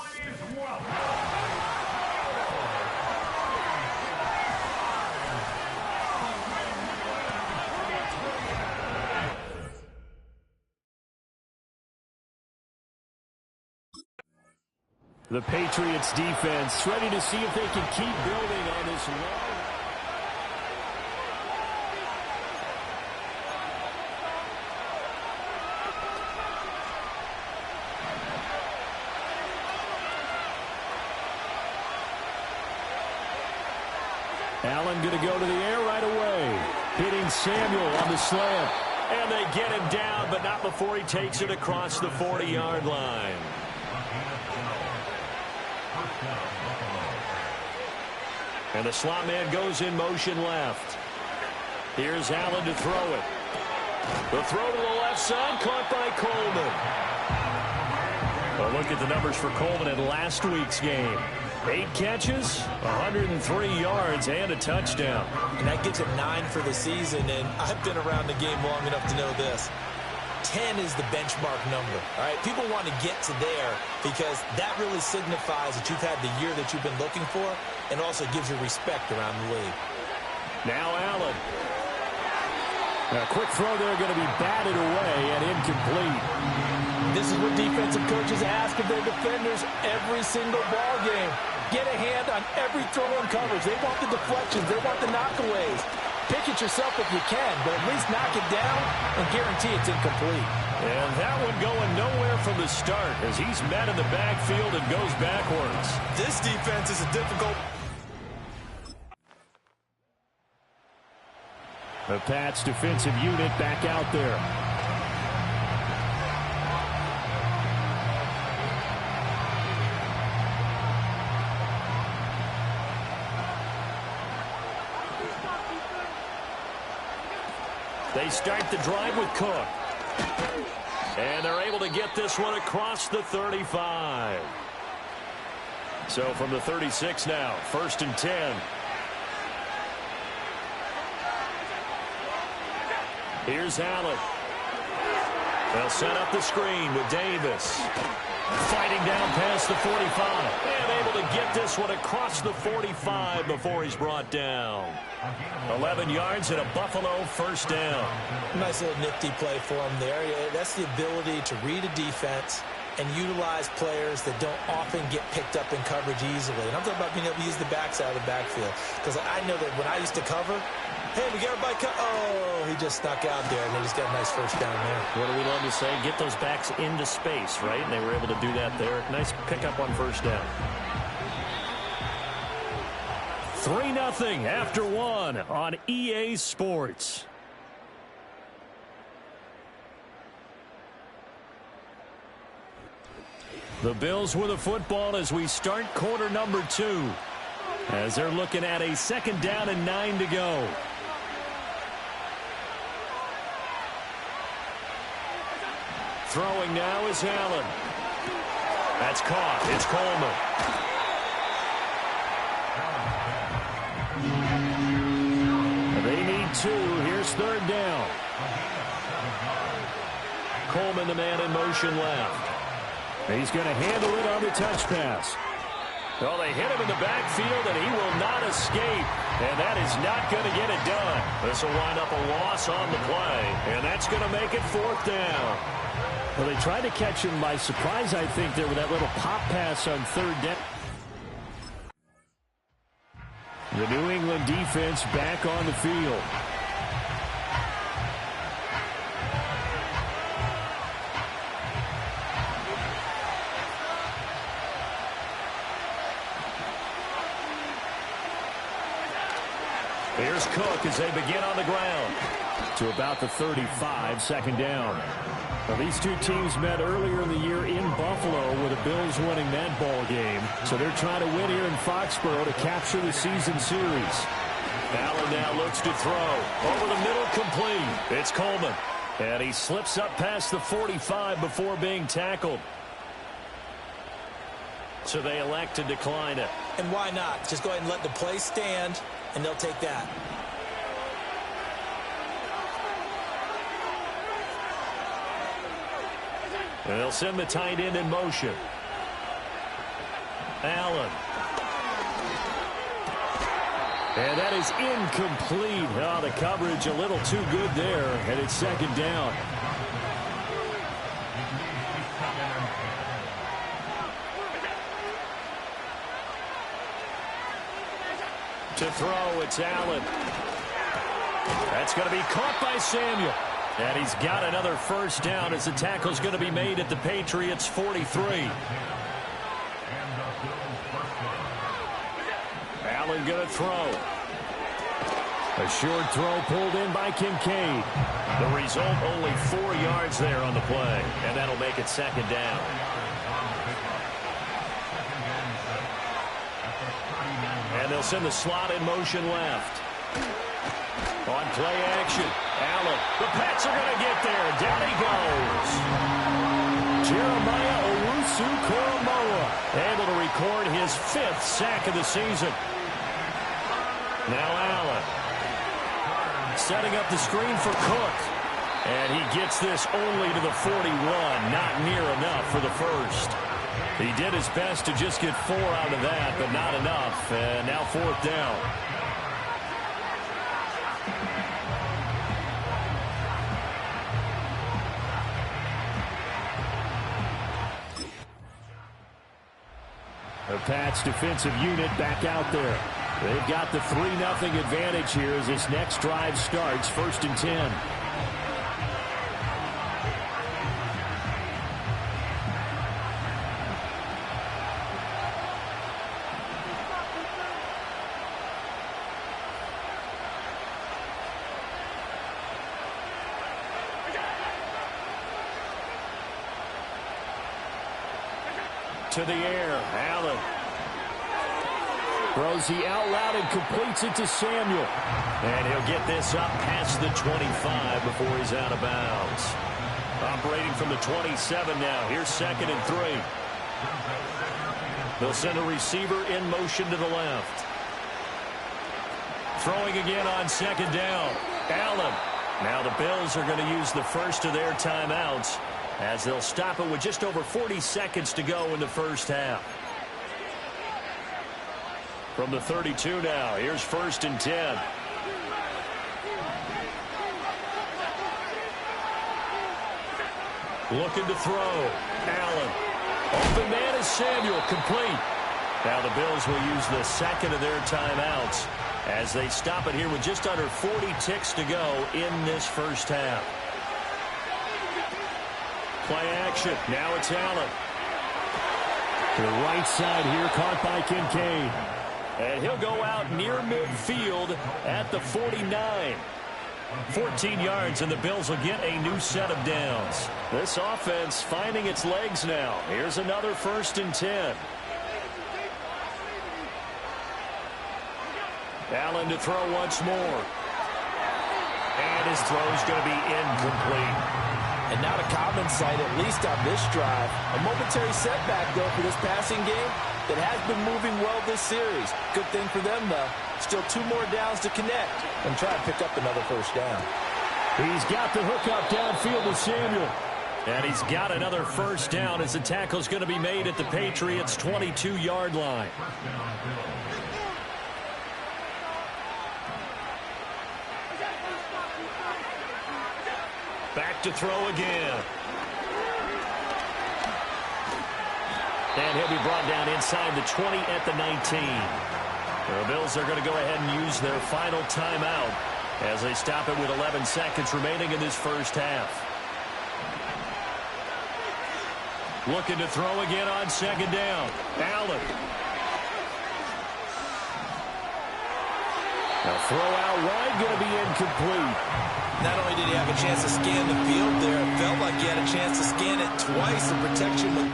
C: welcome
K: the Patriots defense ready to see if they can keep building on this long. Allen going to go to the air right away. Hitting Samuel on the slant. And they get him down, but not before he takes it across the 40-yard line. And the slot man goes in motion left. Here's Allen to throw it. The throw to the left side, caught by Coleman. Well, look at the numbers for Coleman in last week's game. 8 catches, 103 yards, and a touchdown.
L: And that gets him 9 for the season, and I've been around the game long enough to know this. 10 is the benchmark number, all right? People want to get to there because that really signifies that you've had the year that you've been looking for and also gives you respect around the league.
K: Now Allen. A quick throw there going to be batted away and incomplete.
L: This is what defensive coaches ask of their defenders every single ball game. Get a hand on every throw and coverage. They want the deflections. They want the knockaways. Pick it yourself if you can, but at least knock it down and guarantee it's incomplete.
K: And that one going nowhere from the start as he's met in the backfield and goes backwards.
L: This defense is a difficult...
K: The Pats defensive unit back out there. They start the drive with Cook. And they're able to get this one across the 35. So from the 36 now, 1st and 10. Here's Allen. They'll set up the screen with Davis. Fighting down past the 45. And able to get this one across the 45 before he's brought down. 11 yards and a Buffalo 1st down.
L: Nice little nifty play for him there. That's the ability to read a defense and utilize players that don't often get picked up in coverage easily. And I'm talking about being able to use the backside of the backfield. Because I know that when I used to cover, hey, we got everybody oh, he just snuck out there, and they just got a nice 1st down there.
K: What do we love to say? Get those backs into space, right? And they were able to do that there. Nice pickup on 1st down. 3-0 after 1 on EA Sports. The Bills with the football as we start quarter number 2. As they're looking at a 2nd down and 9 to go. Throwing now is Allen. That's caught. It's Coleman. They need 2. Here's 3rd down. Coleman, the man in motion left. He's going to handle it on the touch pass. Well, they hit him in the backfield, and he will not escape. And that is not going to get it done. This will wind up a loss on the play, and that's going to make it 4th down. Well, they tried to catch him by surprise, I think, there with that little pop pass on 3rd down. The New England defense back on the field. Here's Cook as they begin on the ground. To about the 35, 2nd down. Well, these two teams met earlier in the year in Buffalo with the Bills winning that ball game. So they're trying to win here in Foxborough to capture the season series. Allen now looks to throw. Over the middle, complete. It's Coleman. And he slips up past the 45 before being tackled. So they elect to decline it.
L: And why not? Just go ahead and let the play stand, and they'll take that.
K: And they'll send the tight end in motion. Allen. And that is incomplete. Oh, the coverage a little too good there, and it's 2nd down. To throw, it's Allen. That's going to be caught by Samuel. And he's got another 1st down as the tackle's going to be made at the Patriots' 43. Allen going to throw. A short throw pulled in by Kincaid. The result, only 4 yards there on the play, and that'll make it second down. And they'll send the slot in motion left. On play action, Allen. The Pats are going to get there. Down he goes. Jeremiah Owusu-Koramoah able to record his 5th sack of the season. Now Allen setting up the screen for Cook. And he gets this only to the 41. Not near enough for the first. He did his best to just get 4 out of that, but not enough. And now 4th down. The Pats defensive unit back out there. They've got the 3-0 advantage here as this next drive starts. 1st and 10. To the air, Allen throws the out route and completes it to Samuel. And he'll get this up past the 25 before he's out of bounds. Operating from the 27 now. Here's 2nd and 3. They'll send a receiver in motion to the left. Throwing again on 2nd down. Allen. Now the Bills are going to use the first of their timeouts, as they'll stop it with just over 40 seconds to go in the first half. From the 32 now, here's 1st and 10. Looking to throw. Allen. Open man is Samuel, complete. Now the Bills will use the 2nd of their timeouts as they stop it here with just under 40 ticks to go in this first half. Play action. Now it's Allen. To the right side here, caught by Kincaid. And he'll go out near midfield at the 49. 14 yards, and the Bills will get a new set of downs. This offense finding its legs now. Here's another 1st and 10. Allen to throw once more. And his throw's going to be incomplete.
L: And not a common sight, at least on this drive. A momentary setback, though, for this passing game that has been moving well this series. Good thing for them, though. Still 2 more downs to connect and try and pick up another 1st down.
K: He's got the hook up downfield to Samuel. And he's got another 1st down as the tackle's going to be made at the Patriots' 22-yard line. Back to throw again. And he'll be brought down inside the 20 at the 19. The Bills are going to go ahead and use their final timeout as they stop it with 11 seconds remaining in this first half. Looking to throw again on 2nd down. Allen. A throw out wide, going to be incomplete.
L: Not only did he have a chance to scan the field there, it felt like he had a chance to scan it twice. The protection was...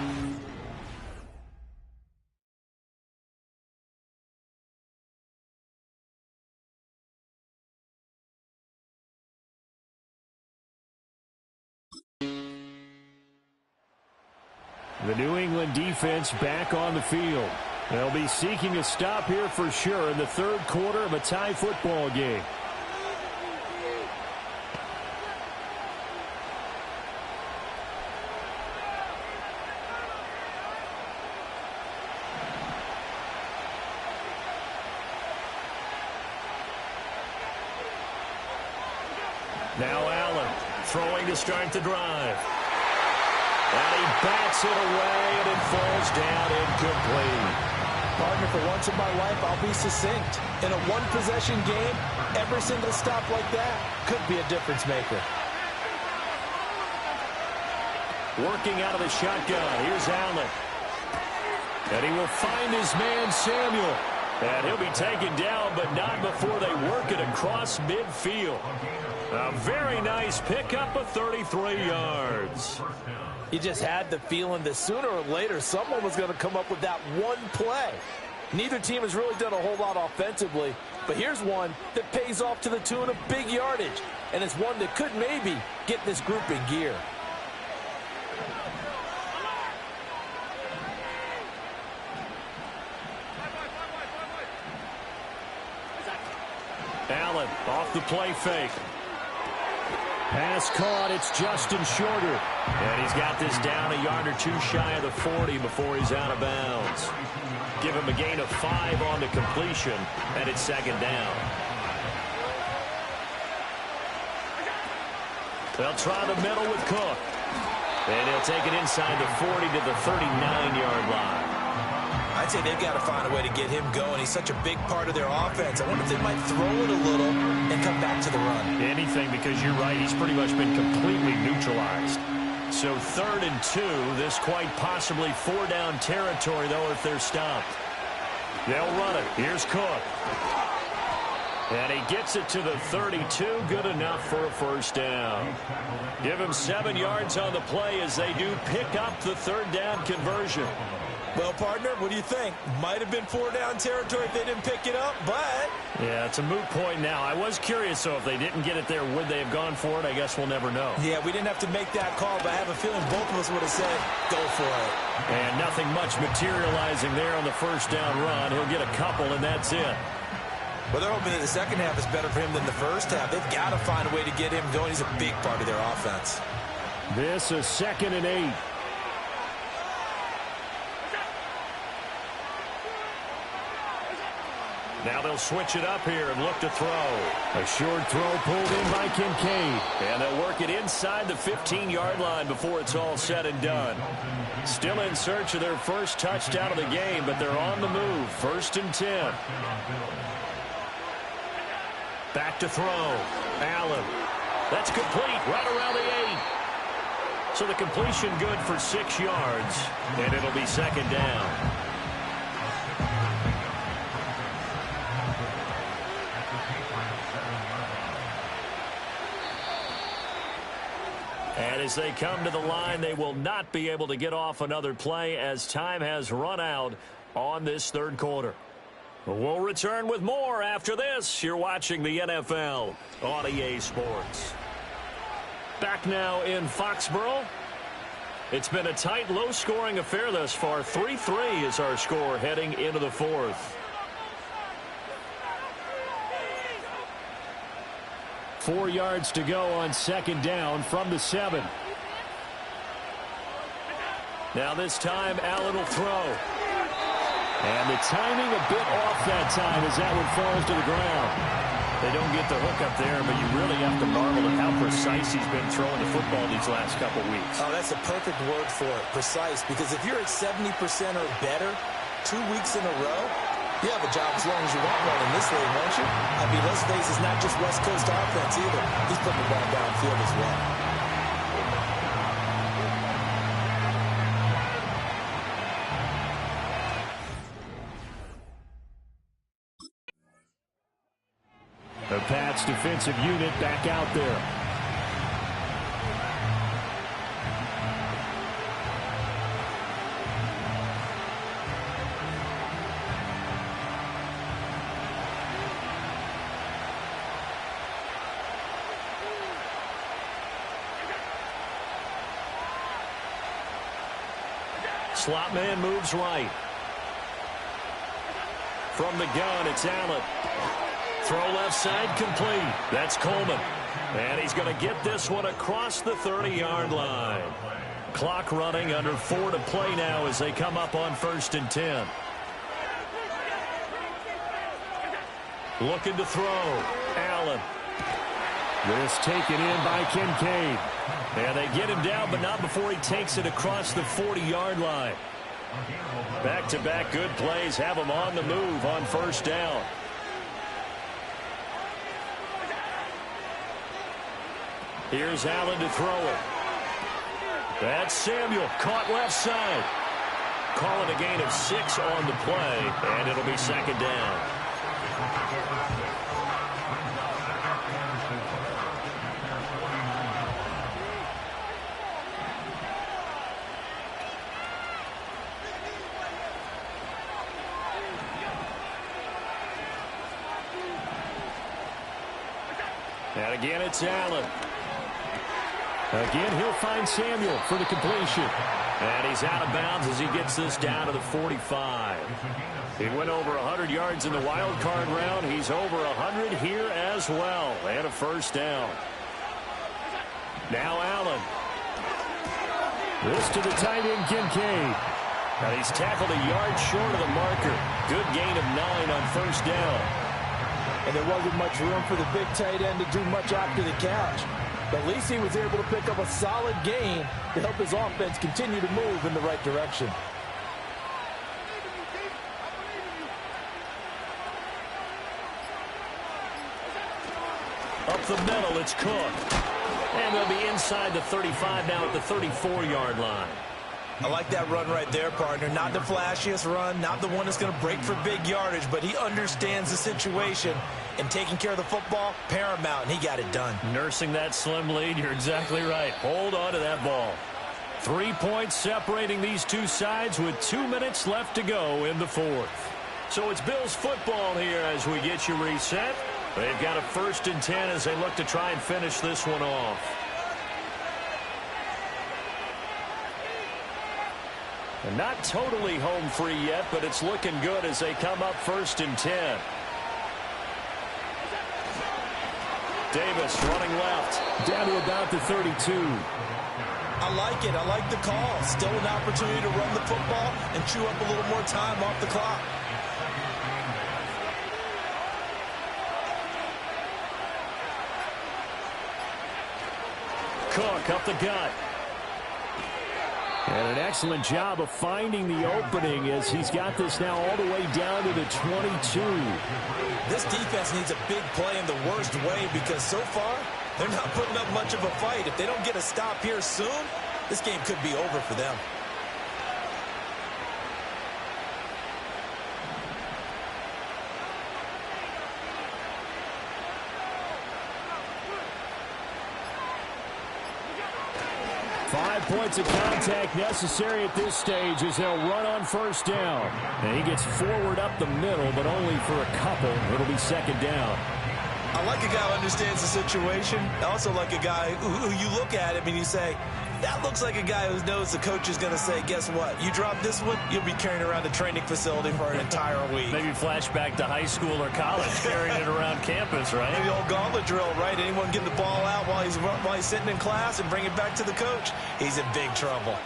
K: The New England defense back on the field. They'll be seeking a stop here for sure in the 3rd quarter of a tie football game. Now Allen throwing to start the drive. And he bats it away, and it falls down incomplete.
L: Partner, for once in my life, I'll be succinct. In a one-possession game, every single stop like that could be a difference maker.
K: Working out of the shotgun. Here's Allen. And he will find his man, Samuel. And he'll be taken down, but not before they work it across midfield. A very nice pickup of 33 yards.
L: You just had the feeling that sooner or later someone was going to come up with that one play. Neither team has really done a whole lot offensively, but here's one that pays off to the tune of big yardage, and it's one that could maybe get this group in gear.
K: Allen off the play fake. Pass caught. It's Justin Shorter. And he's got this down a yard or two shy of the 40 before he's out of bounds. Give him a gain of 5 on the completion, and it's second down. They'll try the middle with Cook. And he'll take it inside the 40 to the 39-yard line.
L: I'd say they've got to find a way to get him going. He's such a big part of their offense. I wonder if they might throw it a little and come back to the run.
K: Anything, because you're right. He's pretty much been completely neutralized. So 3rd and 2. This quite possibly 4-down territory, though, if they're stopped. They'll run it. Here's Cook. And he gets it to the 32. Good enough for a first down. Give him 7 yards on the play as they do pick up the 3rd down conversion.
L: Well, partner, what do you think? Might have been 4-down territory if they didn't pick it up, but...
K: Yeah, it's a moot point now. I was curious, so if they didn't get it there, would they have gone for it? I guess we'll never know.
L: Yeah, we didn't have to make that call, but I have a feeling both of us would have said, go for it.
K: And nothing much materializing there on the first down run. He'll get a couple, and that's it.
L: Well, they're hoping that the second half is better for him than the first half. They've got to find a way to get him going. He's a big part of their offense.
K: This is 2nd and 8. Now they'll switch it up here and look to throw. A short throw pulled in by Kincaid. And they'll work it inside the 15-yard line before it's all said and done. Still in search of their first touchdown of the game, but they're on the move. 1st and 10. Back to throw. Allen. That's complete right around the 8. So the completion good for 6 yards, and it'll be second down. And as they come to the line, they will not be able to get off another play as time has run out on this 3rd quarter. We'll return with more after this. You're watching the NFL on EA Sports. Back now in Foxborough. It's been a tight, low-scoring affair thus far. 3-3 is our score heading into the 4th. 4 yards to go on second down from the 7. Now this time, Allen will throw. And the timing a bit off that time as that one falls to the ground. They don't get the hook up there, but you really have to marvel at how precise he's been throwing the football these last couple weeks.
L: Oh, that's a perfect word for it, precise, because if you're at 70% or better 2 weeks in a row, you have a job as long as you want one in this league, won't you? I mean, let's face it, it's not just West Coast offense either. He's putting the ball downfield as well.
K: The Pats defensive unit back out there. Slot man moves right. From the gun, it's Allen. Throw left side complete. That's Coleman. And he's going to get this one across the 30-yard line. Clock running, under 4 to play now as they come up on 1st and 10. Looking to throw. Allen. This taken in by Kincaid. And they get him down, but not before he takes it across the 40-yard line. Back-to-back good plays have him on the move on 1st down. Here's Allen to throw it. That's Samuel, caught left side. calling a gain of 6 on the play, and it'll be second down. And again, it's Allen. Again, he'll find Samuel for the completion. And he's out of bounds as he gets this down to the 45. He went over 100 yards in the wild card round. He's over 100 here as well. And a first down. Now Allen. This to the tight end, Kincaid. And he's tackled a yard short of the marker. Good gain of 9 on first down.
L: And there wasn't much room for the big tight end to do much after the catch. But at least he was able to pick up a solid gain to help his offense continue to move in the right direction.
K: Up the middle, it's Cook. And they'll be inside the 35 now at the 34-yard line.
L: I like that run right there, partner. Not the flashiest run, not the one that's going to break for big yardage, but he understands the situation, and taking care of the football, paramount, and he got it done.
K: Nursing that slim lead, you're exactly right. Hold on to that ball. 3 points separating these two sides with 2 minutes left to go in the fourth. So it's Bills football here as we get you reset. They've got a 1st and 10 as they look to try and finish this one off. And not totally home free yet, but it's looking good as they come up 1st and 10. Davis running left, down to about the 32.
L: I like it. I like the call. Still an opportunity to run the football and chew up a little more time off the clock.
K: Cook up the gut. And an excellent job of finding the opening as he's got this now all the way down to the 22.
L: This defense needs a big play in the worst way because so far they're not putting up much of a fight. If they don't get a stop here soon, this game could be over for them.
K: Points of contact necessary at this stage as they'll run on 1st down. And he gets forward up the middle, but only for a couple. It'll be 2nd down.
L: I like a guy who understands the situation. I also like a guy who you look at him and you say, that looks like a guy who knows the coach is going to say, guess what? You drop this one, you'll be carrying around the training facility for an entire week.
K: Maybe flashback to high school or college, carrying it around campus, right?
L: Maybe the old gauntlet drill, right? Anyone get the ball out while he's sitting in class and bring it back to the coach? He's in big trouble.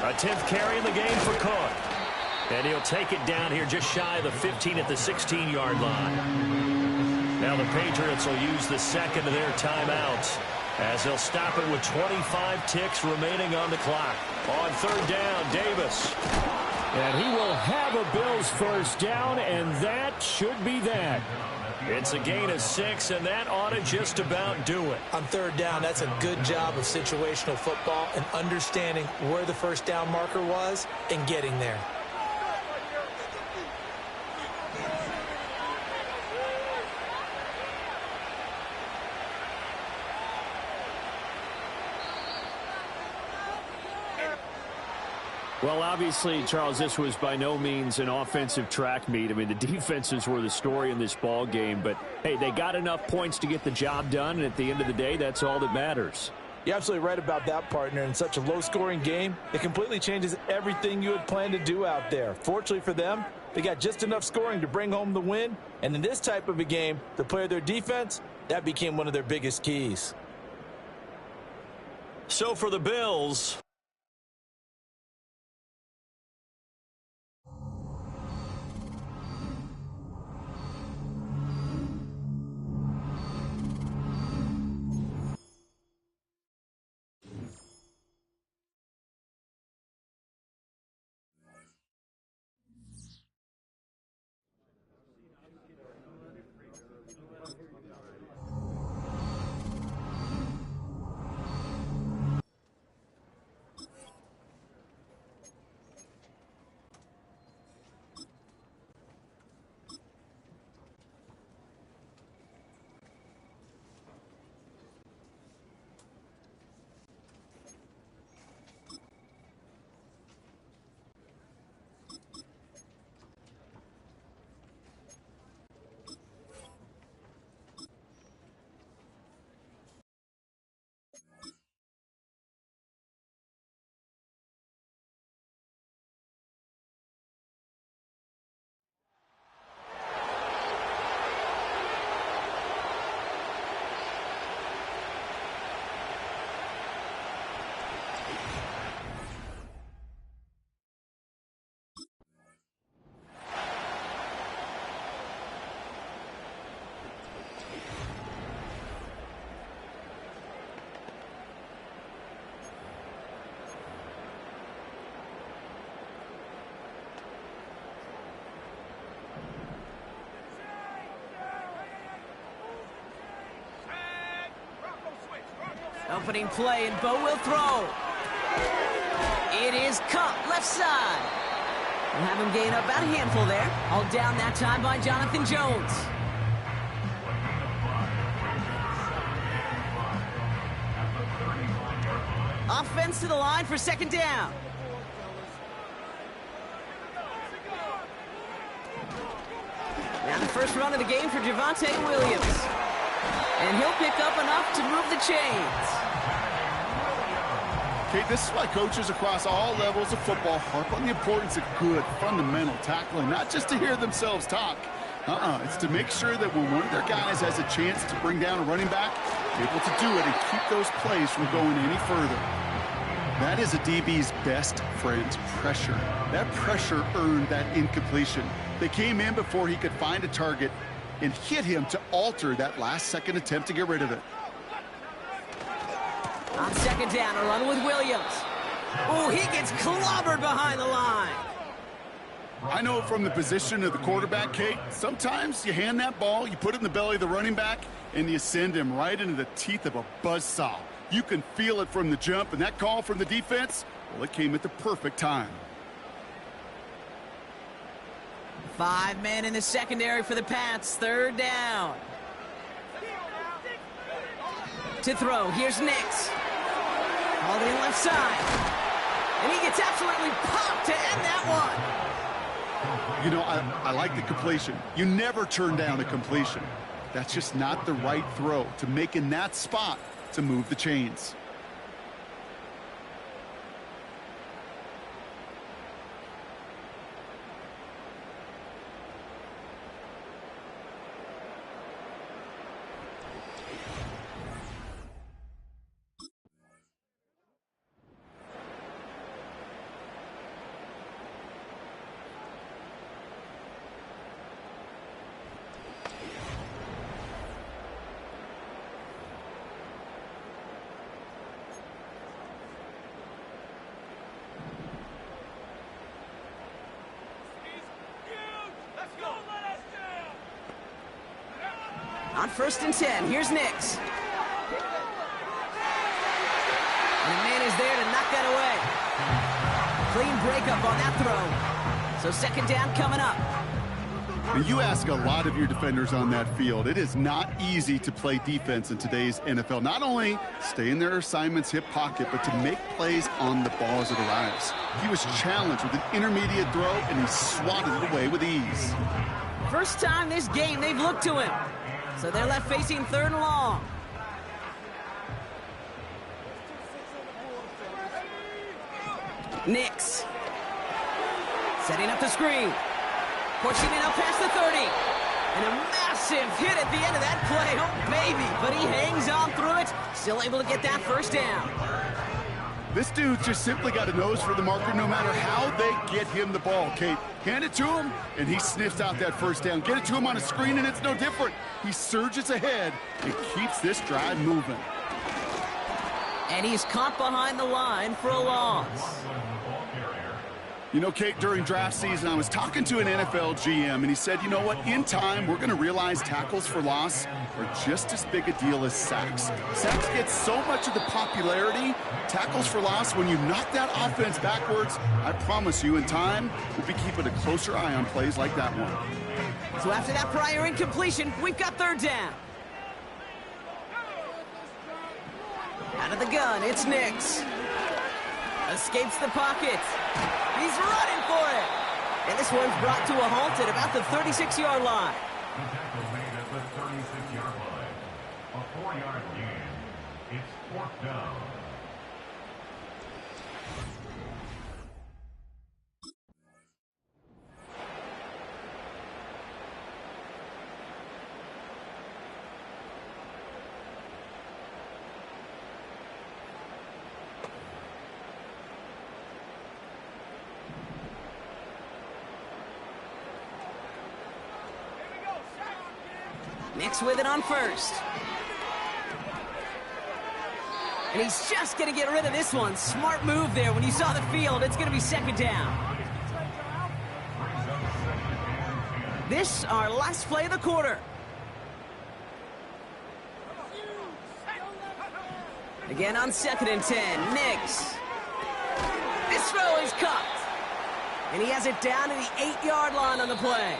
K: A 10th carry in the game for Cook. And he'll take it down here just shy of the 15 at the 16-yard line. Now the Patriots will use the second of their timeouts as they'll stop it with 25 ticks remaining on the clock. On 3rd down, Davis. And he will have a Bills 1st down, and that should be that. It's a gain of 6, and that ought to just about do it.
L: On 3rd down, that's a good job of situational football and understanding where the 1st down marker was and getting there.
K: Well, obviously, Charles, this was by no means an offensive track meet. I mean, the defenses were the story in this ball game. But, hey, they got enough points to get the job done, and at the end of the day, that's all that matters.
L: You're absolutely right about that, partner. In such a low-scoring game, it completely changes everything you had planned to do out there. Fortunately for them, they got just enough scoring to bring home the win. And in this type of a game, to play their defense, that became one of their biggest keys.
K: So for the Bills...
A: Opening play, and Bo will throw. It is caught left side. We'll have him gain up about a handful there. All down that time by Jonathan Jones. Offense to the line for second down. Now the first run of the game for Javonte Williams. And he'll pick up enough to move the chains.
B: Okay, this is why coaches across all levels of football harp on the importance of good, fundamental tackling, not just to hear themselves talk. It's to make sure that when one of their guys has a chance to bring down a running back, they're able to do it and keep those plays from going any further. That is a DB's best friend, pressure. That pressure earned that incompletion. They came in before he could find a target and hit him to alter that last-second attempt to get rid of it.
A: On second down, a run with Williams. Oh, he gets clobbered behind the line.
B: I know from the position of the quarterback, Kate, sometimes you hand that ball, you put it in the belly of the running back, and you send him right into the teeth of a buzzsaw. You can feel it from the jump, and that call from the defense, well, it came at the perfect time.
A: 5 men in the secondary for the Pats. Third down. To throw, here's Nix. Called in left side. And he gets absolutely popped to end that one.
B: You know, I like the completion. You never turn down a completion. That's just not the right throw to make in that spot to move the chains.
A: On 1st and 10, here's Nix. And the man is there to knock that away. Clean breakup on that throw. So second down coming up.
B: And you ask a lot of your defenders on that field. It is not easy to play defense in today's NFL. Not only stay in their assignment's hip pocket, but to make plays on the ball as it arrives. He was challenged with an intermediate throw, and he swatted it away with ease.
A: First time this game they've looked to him. So they're left facing 3rd and long. Nix. Setting up the screen. Pushing it up past the 30. And a massive hit at the end of that play. Oh, baby. But he hangs on through it. Still able to get that first down.
B: This dude just simply got a nose for the marker no matter how they get him the ball, Kate. Hand it to him, and he sniffs out that first down. Get it to him on a screen, and it's no different. He surges ahead and keeps this drive moving.
A: And he's caught behind the line for a loss.
B: You know, Kate, during draft season, I was talking to an NFL GM, and he said, you know what, in time, we're going to realize tackles for loss are just as big a deal as sacks. Sacks get so much of the popularity. Tackles for loss, when you knock that offense backwards, I promise you, in time, we'll be keeping a closer eye on plays like that one.
A: So after that prior incompletion, we've got 3rd down. Out of the gun, it's Nix. Escapes the pocket. He's running for it. And this one's brought to a halt at about the 36-yard line.
C: The tackle made at the 36-yard line. A 4-yard gain. It's 4th down.
A: Nix with it on 1st. And he's just going to get rid of this one. Smart move there. When you saw the field, it's going to be 2nd down. This, our last play of the quarter. Again on 2nd and 10, Nix. This throw is caught. And he has it down to the 8-yard line on the play.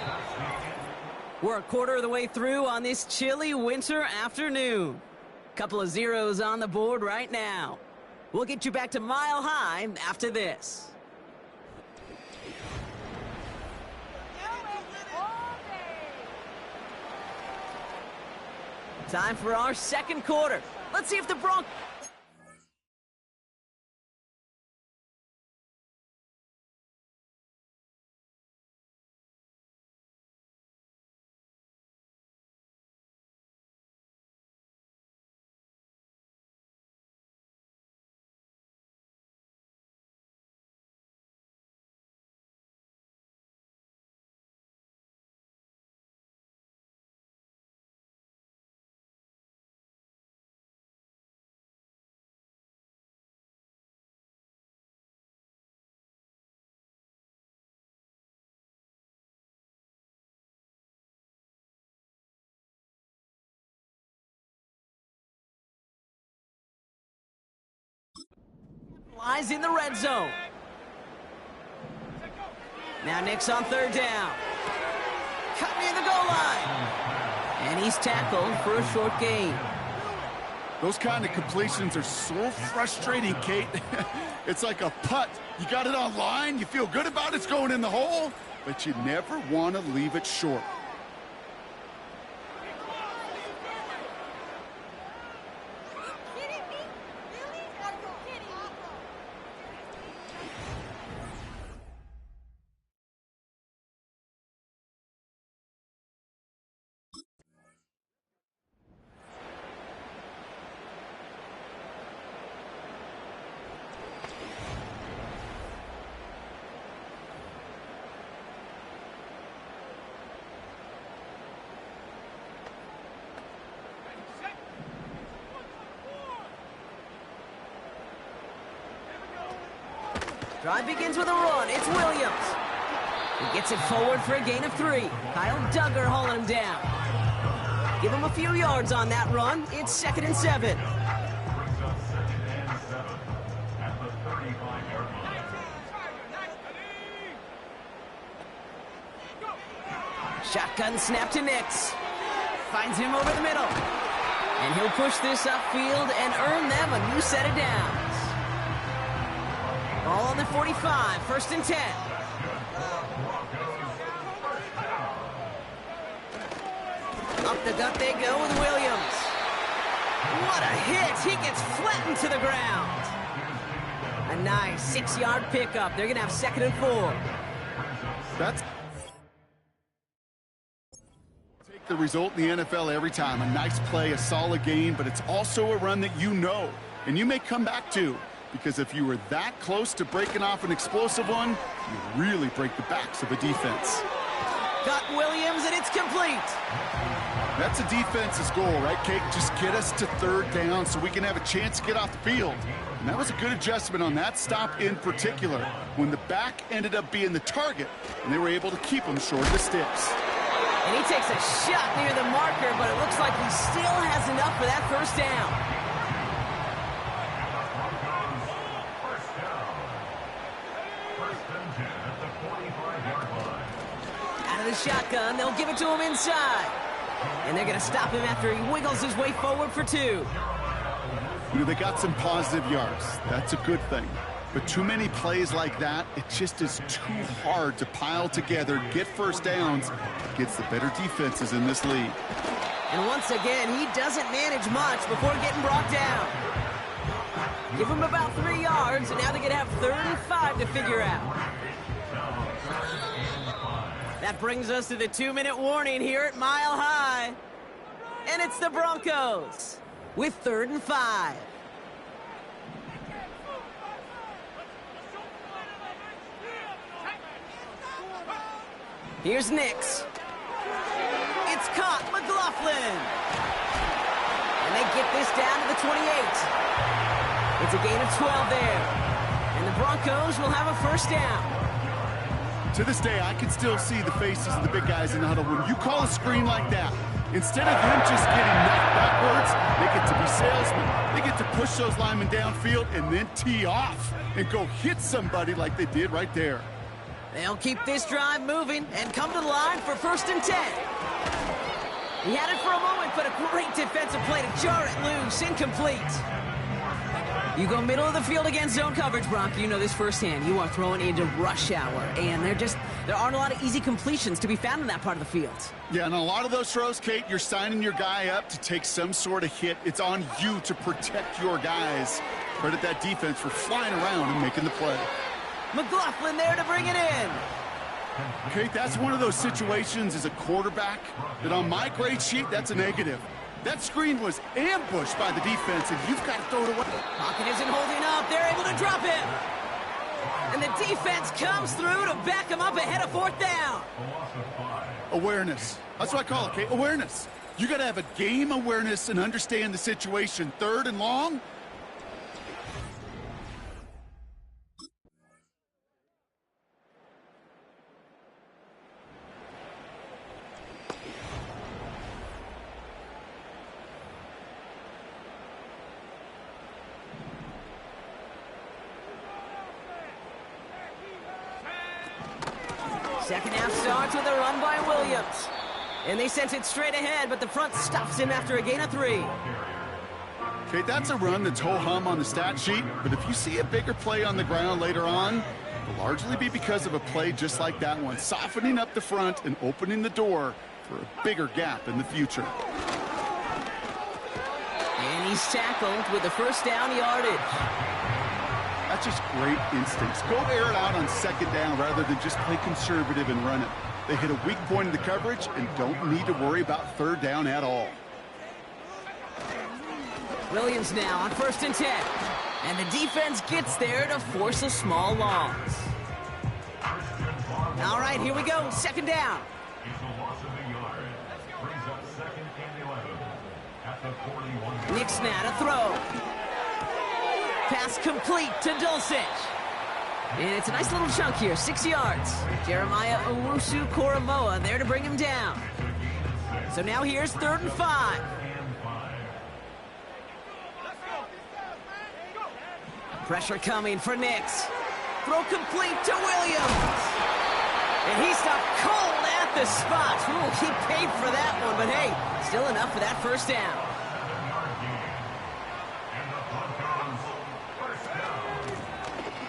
A: We're a quarter of the way through on this chilly winter afternoon. Couple of zeros on the board right now. We'll get you back to Mile High after this. Time for our second quarter. Let's see if the Broncos... lies in the red zone. Now Nix on 3rd down. Cut near the goal line. And he's tackled for a short gain.
B: Those kind of completions are so frustrating, Kate. It's like a putt. You got it on line, you feel good about it's going in the hole, but you never want to leave it short.
A: Drive begins with a run. It's Williams. He gets it forward for a gain of 3. Kyle Duggar hauling him down. Give him a few yards on that run. It's 2nd and 7. Shotgun snap to Nix. Finds him over the middle. And he'll push this upfield and earn them a new set of downs. Ball on the 45, 1st and 10. Up the gut they go with Williams. What a hit! He gets flattened to the ground. A nice 6-yard pickup. They're going to have 2nd and 4.
B: That's take the result in the NFL every time. A nice play, a solid game, but it's also a run that you know, and you may come back to. Because if you were that close to breaking off an explosive one, you really break the backs of a defense.
A: Got Williams, and it's complete.
B: That's a defense's goal, right, Kate? Just get us to 3rd down so we can have a chance to get off the field. And that was a good adjustment on that stop in particular, when the back ended up being the target, and they were able to keep him short of the sticks.
A: And he takes a shot near the marker, but it looks like he still has enough for that 1st down. The shotgun, they'll give it to him inside. And they're going to stop him after he wiggles his way forward for 2.
B: You know, they got some positive yards. That's a good thing. But too many plays like that, it just is too hard to pile together, get 1st downs against the better defenses in this league.
A: And once again, he doesn't manage much before getting brought down. Give him about 3 yards, and now they're going to have 3rd and 5 to figure out. That brings us to the 2-minute warning here at Mile High. And it's the Broncos with 3rd and 5. Here's Nix. It's caught, McLaughlin. And they get this down to the 28. It's a gain of 12 there. And the Broncos will have a 1st down.
B: To this day, I can still see the faces of the big guys in the huddle. When you call a screen like that, Instead of them just getting knocked backwards, they get to be salesmen. They get to push those linemen downfield and then tee off and go hit somebody like they did right there.
A: They'll keep this drive moving and come to the line for 1st and 10. He had it for a moment, but a great defensive play to jar it loose, incomplete. You go middle of the field against zone coverage, Brock. You know this firsthand. You are throwing into rush hour, and there aren't a lot of easy completions to be found in that part of the field.
B: Yeah, and a lot of those throws, Kate, you're signing your guy up to take some sort of hit. It's on you to protect your guys. Credit that defense for flying around and making the play.
A: McLaughlin there to bring it in.
B: Kate, that's one of those situations as a quarterback that on my grade sheet, that's a negative. That screen was ambushed by the defense, and you've got to throw it away.
A: Pocket isn't holding up. They're able to drop him. And the defense comes through to back him up ahead of 4th down.
B: Awareness. That's what I call it, Kate. Awareness. You got to have a game awareness and understand the situation. 3rd and long.
A: Second half starts with a run by Williams. And they sent it straight ahead, but the front stops him after a gain of 3.
B: Okay, that's a run that's ho-hum on the stat sheet, but if you see a bigger play on the ground later on, it'll largely be because of a play just like that one, softening up the front and opening the door for a bigger gap in the future.
A: And he's tackled with the 1st down yardage.
B: That's just great instincts. Go air it out on 2nd down rather than just play conservative and run it. They hit a weak point in the coverage and don't need to worry about 3rd down at all.
A: Williams now on 1st and 10. And the defense gets there to force a small loss. All right, here we go. 2nd down. Nick's now to throw. Pass complete to Dulcich. And it's a nice little chunk here, 6 yards. Jeremiah Owusu-Koramoah there to bring him down. So now here's 3rd and 5. Pressure coming for Nix. Throw complete to Williams. And he stopped cold at the spot. Ooh, he paid for that one, but hey, still enough for that 1st down.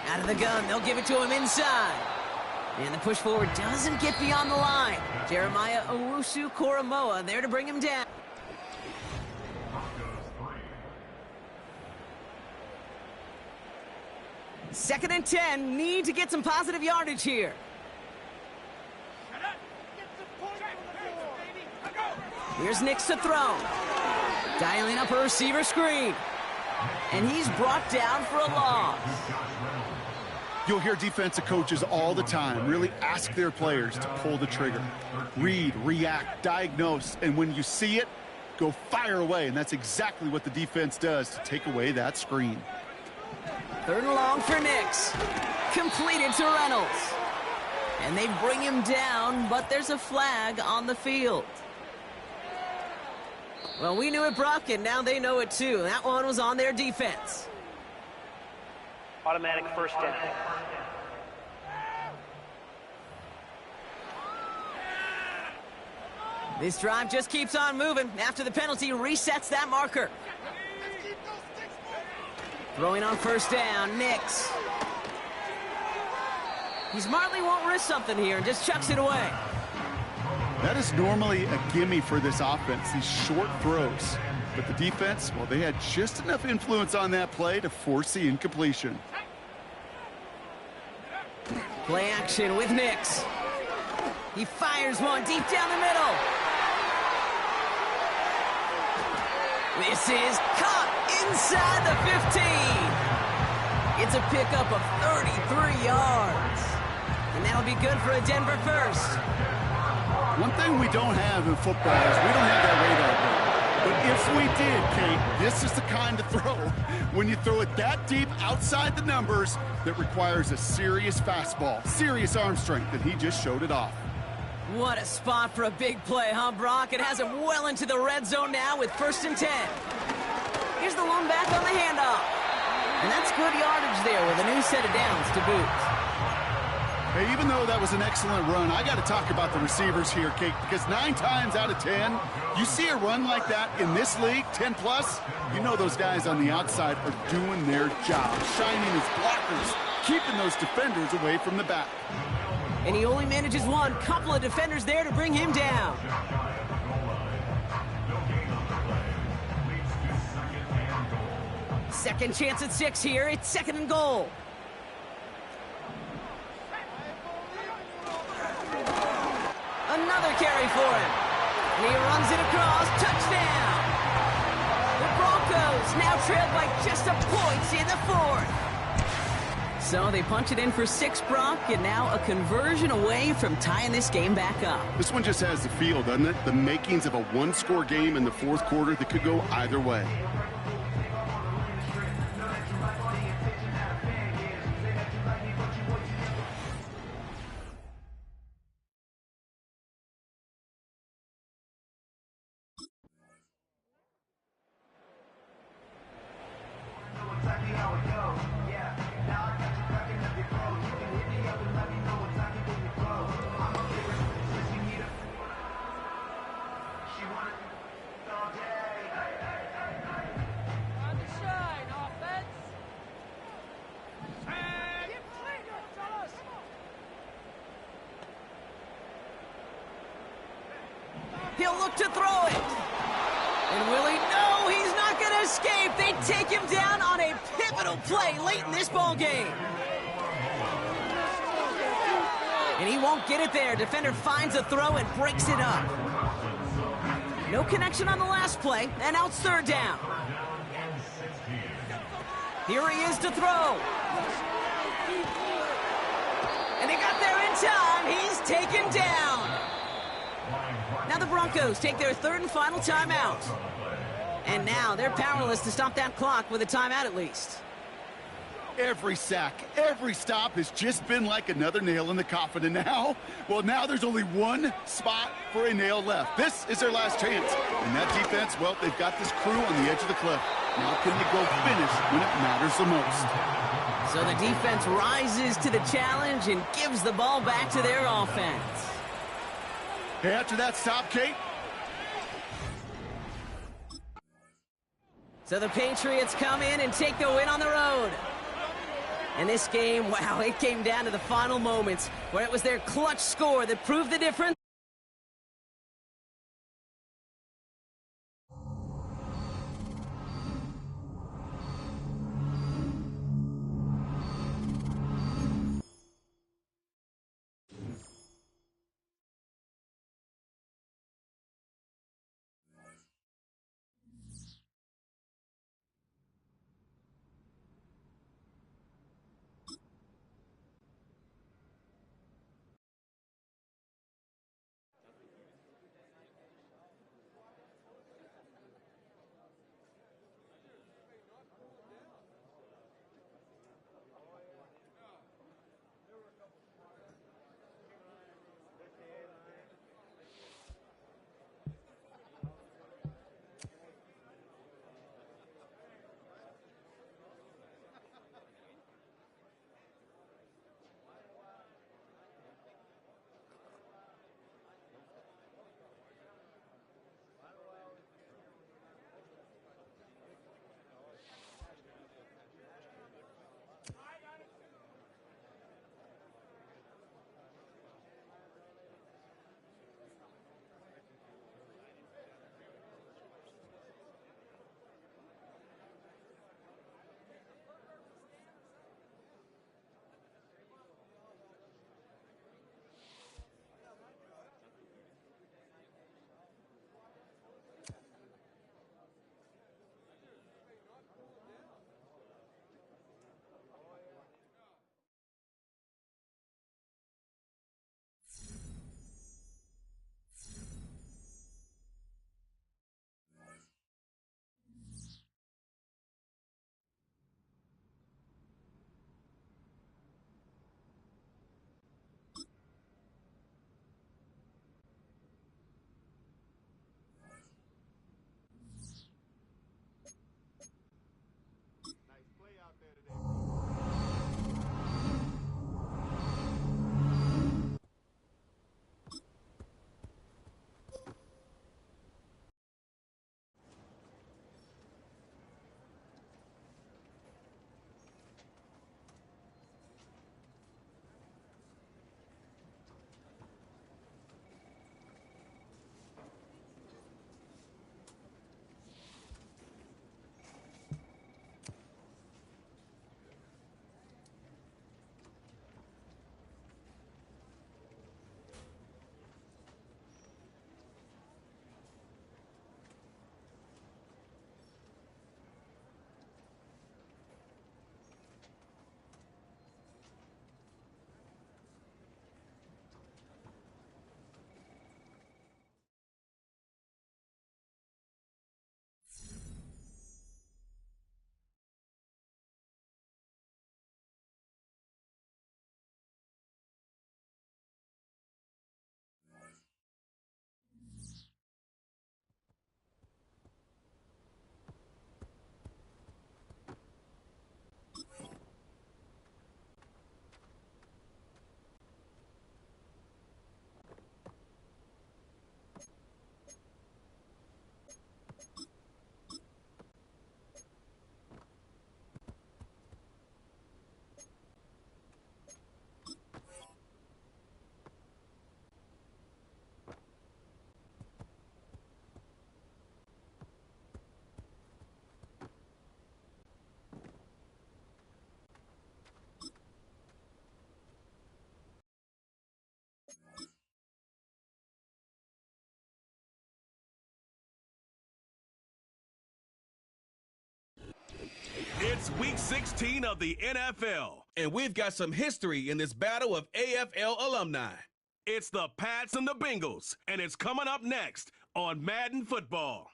A: Out of the gun, they'll give it to him inside. And the push forward doesn't get beyond the line. Jeremiah Owusu-Koramoah there to bring him down. Second and 10, need to get some positive yardage here. Here's Nix to throw. Dialing up a receiver screen. And he's brought down for a loss.
B: You'll hear defensive coaches all the time really ask their players to pull the trigger. Read, react, diagnose, and when you see it, go fire away. And that's exactly what the defense does to take away that screen.
A: 3rd and long for Nix. Completed to Reynolds. And they bring him down, but there's a flag on the field. Well, we knew it, Brock, and now they know it too. That one was on their defense.
M: Automatic 1st down.
A: This drive just keeps on moving. After the penalty, resets that marker. Throwing on 1st down, Nix. He smartly won't risk something here and just chucks it away.
B: That is normally a gimme for this offense, these short throws. But the defense, well, they had just enough influence on that play to force the incompletion.
A: Play action with Nix. He fires one deep down the middle. This is caught inside the 15. It's a pickup of 33 yards. And that'll be good for a Denver first.
B: One thing we don't have in football is we don't have that radar gun. But if we did, Kate, this is the kind of throw, when you throw it that deep outside the numbers, that requires a serious fastball, serious arm strength, and he just showed it off.
A: What a spot for a big play, huh, Brock? It has him well into the red zone now with 1st and 10. Here's the lone back on the handoff. And that's good yardage there with a new set of downs to boot.
B: Hey, even though that was an excellent run, I got to talk about the receivers here, Kate, because 9 times out of 10, you see a run like that in this league, 10 plus, you know those guys on the outside are doing their job, shining as blockers, keeping those defenders away from the back.
A: And he only manages one. Couple of defenders there to bring him down. Second chance at 6 here. It's 2nd and goal. Another carry for him. And he runs it across. Touchdown. The Broncos now trailed by just a point in the 4th. So they punch it in for 6, Brock, and now a conversion away from tying this game back up.
B: This one just has the feel, doesn't it? The makings of a one-score game in the 4th quarter that could go either way.
A: He'll look to throw it. And will he? No, he's not going to escape. They take him down on a pivotal play late in this ball game. And he won't get it there. Defender finds a throw and breaks it up. No connection on the last play, and now it's 3rd down. Here he is to throw. And he got there in time. He's taken down. Now the Broncos take their 3rd and final timeout. And now they're powerless to stop that clock with a timeout at least.
B: Every sack, every stop has just been like another nail in the coffin. And now, well, now there's only one spot for a nail left. This is their last chance. And that defense, well, they've got this crew on the edge of the cliff. Now can they go finish when it matters the most?
A: So the defense rises to the challenge and gives the ball back to their offense.
B: Hey, after that stop, Kate.
A: So the Patriots come in and take the win on the road. And this game, wow, it came down to the final moments where it was their clutch score that proved the difference.
D: It's Week 16 of the NFL, and we've got some history in this battle of AFL alumni. It's the Pats and the Bengals, and it's coming up next on Madden Football.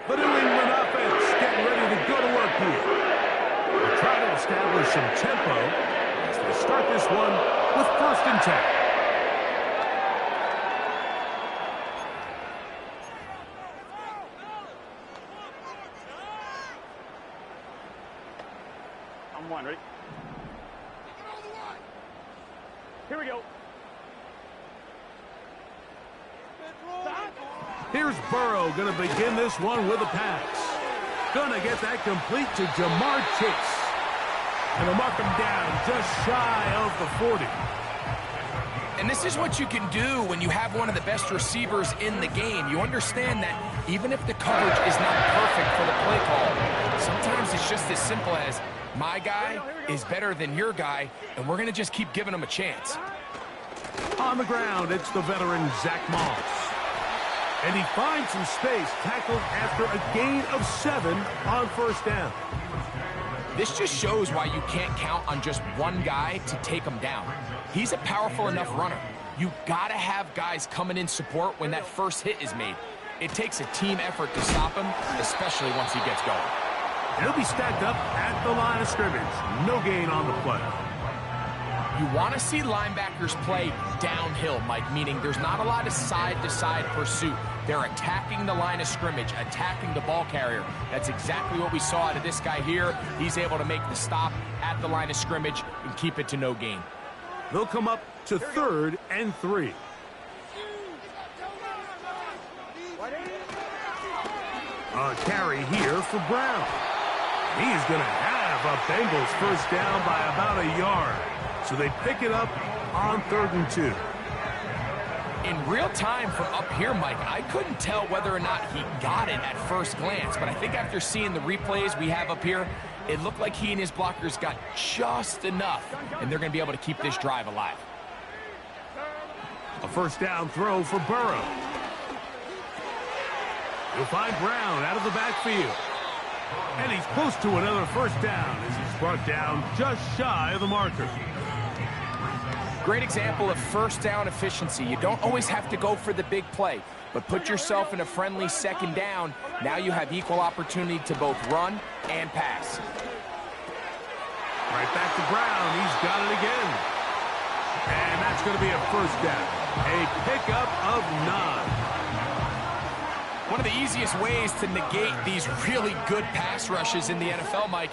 E: The New England offense getting ready to go to work here. They'll try to establish some tempo as they start this one with 1st and 10.
H: I'm one, ready? Here we go.
E: Here's Burrow going to begin this one with a pass. Going to get that complete to Jamar Chase. And they'll mark him down just shy of the 40.
F: And this is what you can do when you have one of the best receivers in the game. You understand that even if the coverage is not perfect for the play call, sometimes it's just as simple as my guy is better than your guy, and we're going to just keep giving him a chance.
E: On the ground, it's the veteran Zach Moss. And he finds some space, tackled after a gain of 7 on 1st down.
F: This just shows why you can't count on just one guy to take him down. He's a powerful enough runner. You gotta have guys coming in support when that first hit is made. It takes a team effort to stop him, especially once he gets going.
E: He'll be stacked up at the line of scrimmage. No gain on the play.
F: You want to see linebackers play downhill, Mike, meaning there's not a lot of side-to-side pursuit. They're attacking the line of scrimmage, attacking the ball carrier. That's exactly what we saw out of this guy here. He's able to make the stop at the line of scrimmage and keep it to no gain.
E: They'll come up to 3rd and 3. A carry here for Brown. He's going to have a Bengals 1st down by about a yard. So they pick it up on 3rd and 2.
F: In real time from up here, Mike, I couldn't tell whether or not he got it at first glance, but I think after seeing the replays we have up here, it looked like he and his blockers got just enough, and they're going to be able to keep this drive alive.
E: A 1st down throw for Burrow. He'll find Brown out of the backfield. And he's close to another 1st down as he's brought down just shy of the marker.
F: Great example of 1st down efficiency. You don't always have to go for the big play, but put yourself in a friendly 2nd down. Now you have equal opportunity to both run and pass.
E: Right back to Brown. He's got it again. And that's going to be a 1st down. A pickup of 9.
F: One of the easiest ways to negate these really good pass rushes in the NFL, Mike,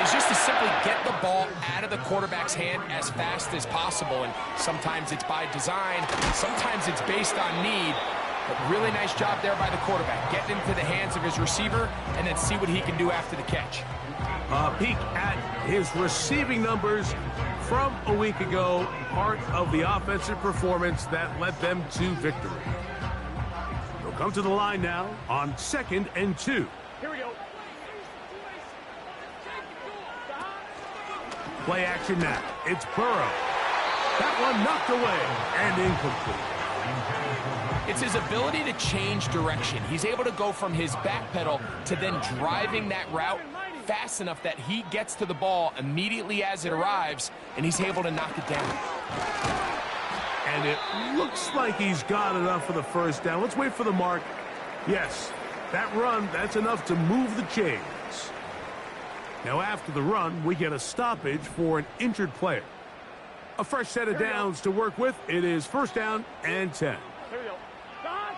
F: is just to simply get the ball out of the quarterback's hand as fast as possible. And sometimes it's by design, sometimes it's based on need. But really nice job there by the quarterback. Get into the hands of his receiver and then see what he can do after the catch.
E: A peek at his receiving numbers from a week ago, part of the offensive performance that led them to victory. Come to the line now on 2nd and 2.
H: Here we go.
E: Play action now. It's Burrow. That one knocked away and incomplete.
F: It's his ability to change direction. He's able to go from his back pedal to then driving that route fast enough that he gets to the ball immediately as it arrives, and he's able to knock it down.
E: And it looks like he's got enough for the 1st down. Let's wait for the mark. Yes, that run, that's enough to move the chains. Now after the run, we get a stoppage for an injured player. A fresh set of downs to work with. It is 1st down and 10.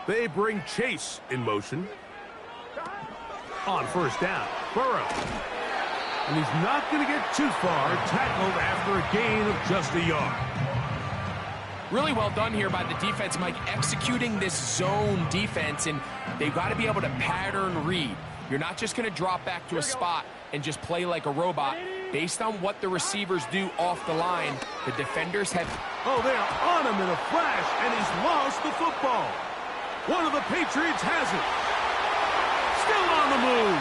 E: They bring Chase in motion. On 1st down, Burrow. And he's not going to get too far, tackled after a gain of just a yard.
F: Really well done here by the defense, Mike, executing this zone defense, and they've got to be able to pattern read. You're not just going to drop back to a spot and just play like a robot. Based on what the receivers do off the line, the defenders have...
E: Oh, they are on him in a flash, and he's lost the football. One of the Patriots has it. Still on the move.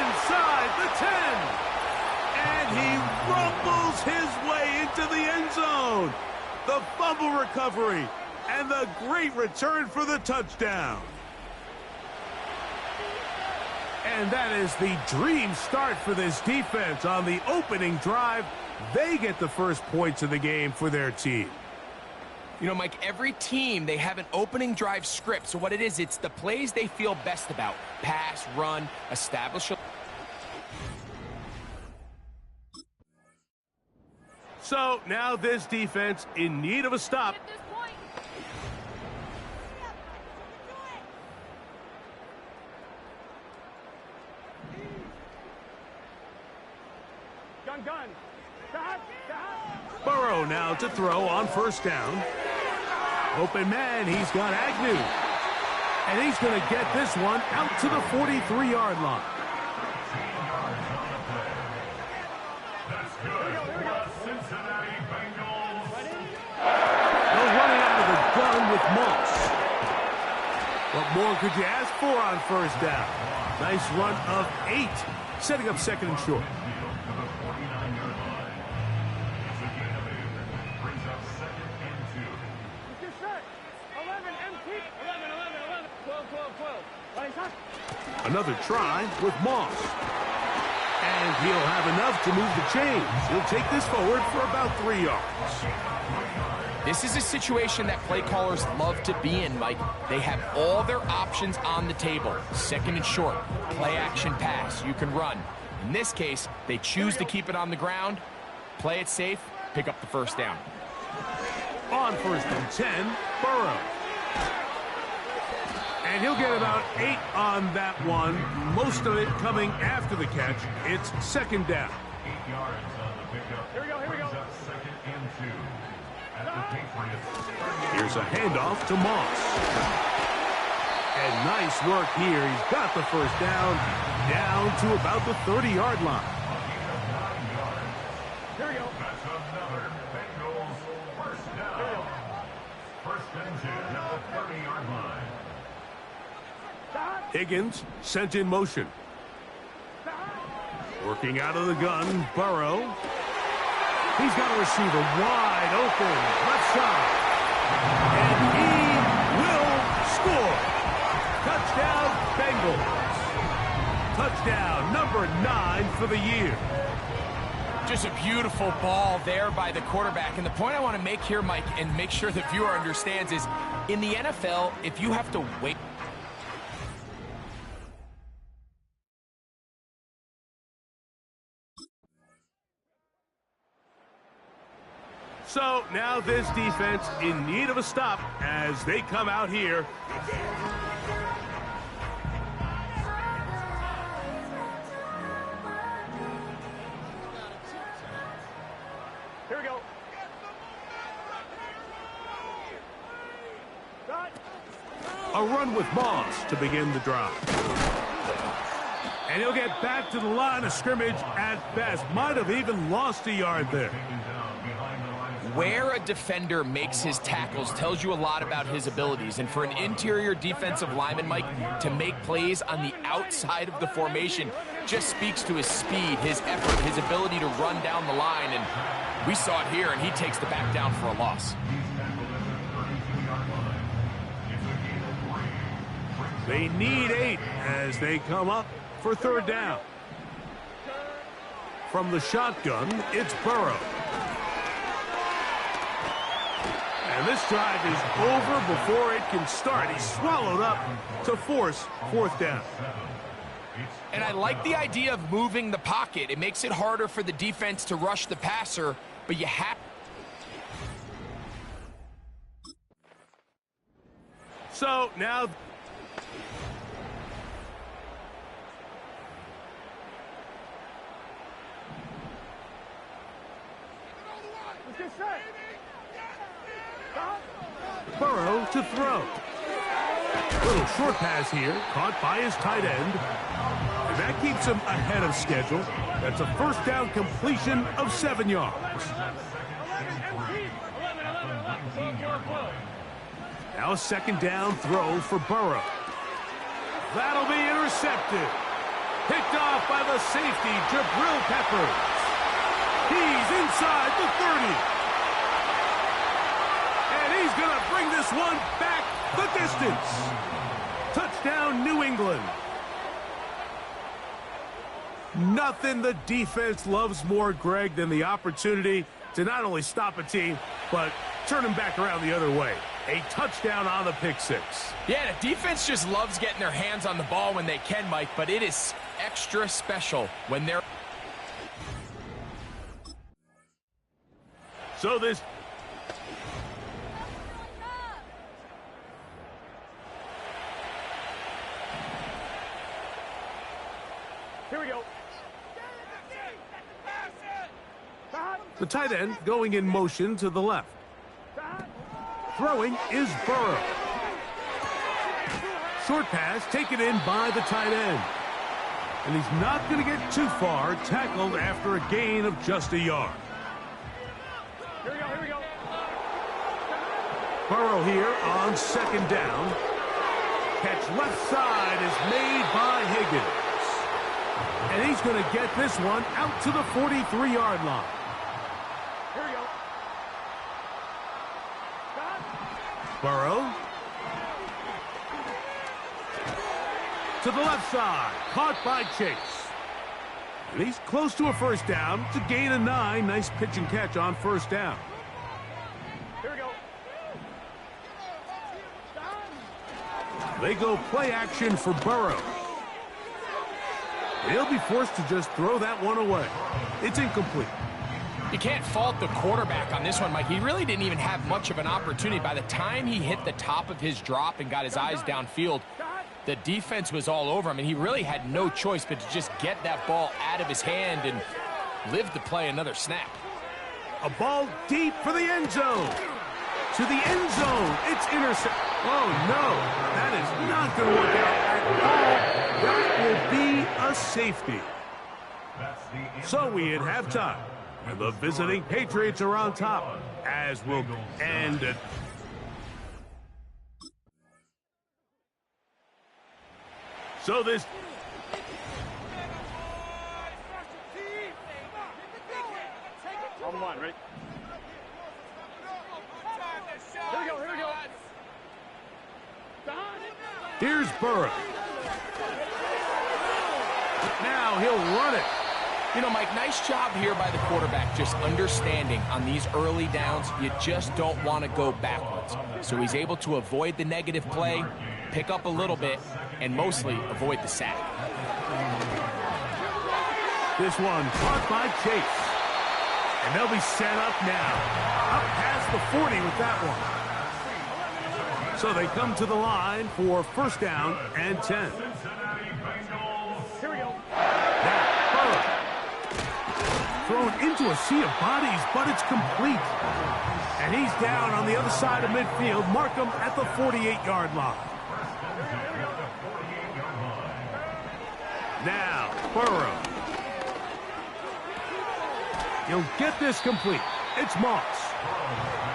E: Inside the 10. And he rumbles his way into the end zone. The fumble recovery and the great return for the touchdown. And that is the dream start for this defense on the opening drive. They get the first points of the game for their team.
F: You know, Mike, every team, they have an opening drive script. So what it is, it's the plays they feel best about. Pass, run, establish.
E: So now this defense in need of a stop. Burrow now to throw on first down. Open man, he's got Agnew. And he's going to get this one out to the 43-yard line. They're running out of the gun with Moss. What more could you ask for on first down? Nice run of 8, setting up second and short. Another try with Moss. And he'll have enough to move the chains. He'll take this forward for about 3 yards.
F: This is a situation that play callers love to be in, Mike. They have all their options on the table. Second and short, play action pass, you can run. In this case, they choose to keep it on the ground, play it safe, pick up the first down.
E: On first and 10, Burrow. And he'll get about 8 on that one, most of it coming after the catch. It's second down.
C: 8 yards on the pickup. Here we go. Second and 2 at the Patriots.
E: Here's a handoff to Moss. And nice work here. He's got the first down to about the 30-yard line.
C: Here we go. That's another Bengals first down. First and 10 at the 30-yard line.
E: Higgins sent in motion. Working out of the gun, Burrow. He's got a receiver wide open, left side. And he will score. Touchdown, Bengals. Touchdown number 9 for the year.
F: Just a beautiful ball there by the quarterback. And the point I want to make here, Mike, and make sure the viewer understands is, in the NFL, if you have to wait.
E: So now this defense in need of a stop as they come out here.
H: Here we go.
E: A run with Moss to begin the drive. And he'll get back to the line of scrimmage at best. Might have even lost a yard there.
F: Where a defender makes his tackles tells you a lot about his abilities. And for an interior defensive lineman, Mike, to make plays on the outside of the formation just speaks to his speed, his effort, his ability to run down the line. And we saw it here, and he takes the back down for a loss.
E: They need 8 as they come up for third down. From the shotgun, it's Burrow. And this drive is over before it can start. He's swallowed up to force fourth down.
F: And I like the idea of moving the pocket. It makes it harder for the defense to rush the passer, but you have.
E: So now. Burrow to throw. Little short pass here, caught by his tight end. And that keeps him ahead of schedule. That's a first down completion of 7 yards. Now a second down throw for Burrow. That'll be intercepted. Picked off by the safety, Jabril Peppers. He's inside the 30. And he's going to bring this one back the distance. Touchdown, New England. Nothing the defense loves more, Greg, than the opportunity to not only stop a team, but turn them back around the other way. A touchdown on the pick six.
F: Yeah, the defense just loves getting their hands on the ball when they can, Mike, but it is extra special when they're...
E: So this... Here we go. The tight end going in motion to the left. Throwing is Burrow. Short pass taken in by the tight end. And he's not going to get too far, tackled after a gain of just a yard. Here we go. Burrow here on second down. Catch left side is made by Higgins. And he's going to get this one out to the 43-yard line. Here we go. Burrow. To the left side. Caught by Chase. And he's close to a first down. It's a gain of 9. Nice pitch and catch on first down. Here we go. They go play action for Burrow. He'll be forced to just throw that one away. It's incomplete.
F: You can't fault the quarterback on this one, Mike. He really didn't even have much of an opportunity. By the time he hit the top of his drop and got his eyes downfield, the defense was all over him, and he really had no choice but to just get that ball out of his hand and live to play another snap.
E: A ball deep for the end zone. To the end zone. It's intercepted. Oh, no. That is not going to work out at all. That will be a safety. So we hit halftime. And the visiting Patriots are on top, as will end it. So this... On one, right? Here we go. Here's Burrow. Now he'll run it.
F: You know, Mike, nice job here by the quarterback, just understanding on these early downs, you just don't want to go backwards. So he's able to avoid the negative play, pick up a little bit, and mostly avoid the sack.
E: This one caught by Chase. And they'll be set up now. Up past the 40 with that one. So they come to the line for first down and 10. Here we go. Now, thrown into a sea of bodies, but it's complete. And he's down on the other side of midfield. Mark him at the 48-yard line. Now, Burrow. He'll get this complete. It's Moss.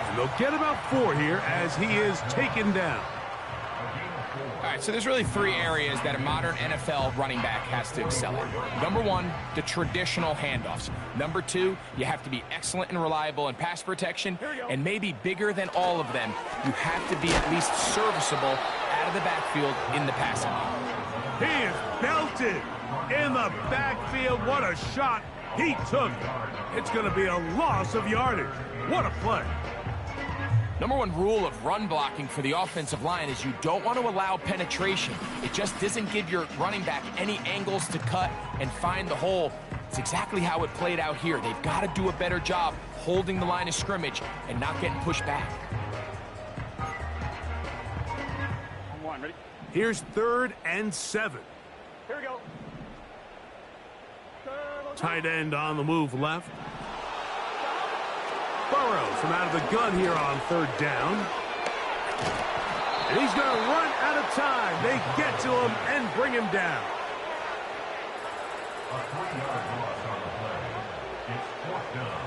E: And they'll get about 4 here as he is taken down.
F: All right, so there's really 3 areas that a modern NFL running back has to excel at. Number 1, the traditional handoffs. Number 2, you have to be excellent and reliable in pass protection. And maybe bigger than all of them, you have to be at least serviceable out of the backfield in the passing game.
E: He is belted in the backfield. What a shot he took. It's going to be a loss of yardage. What a play.
F: Number 1 rule of run blocking for the offensive line is you don't want to allow penetration. It just doesn't give your running back any angles to cut and find the hole. It's exactly how it played out here. They've got to do a better job holding the line of scrimmage and not getting pushed back.
E: Here's 3rd and 7. Here we go. Tight end on the move left. Burrow from out of the gun here on 3rd down. And he's going to run out of time. They get to him and bring him down.
C: A 3-yard loss on the play. It's 4th down.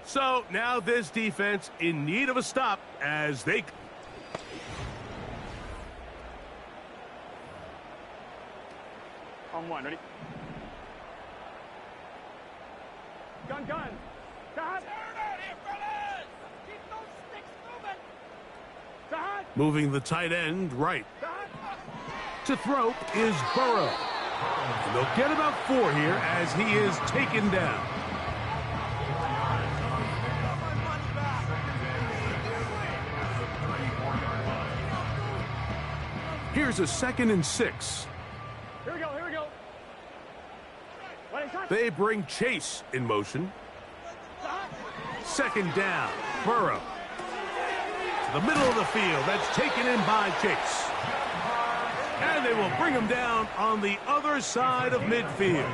E: So now this defense in need of a stop as they...
M: On one, ready? Gun. Stop.
G: Keep those sticks moving.
M: Stop.
E: Moving the tight end right. To throw is Burrow. And they'll get about 4 here as he is taken down. Here's a 2nd and 6.
M: Here we go.
E: They bring Chase in motion. 2nd down, Burrow. To the middle of the field. That's taken in by Chase. And they will bring him down on the other side of midfield.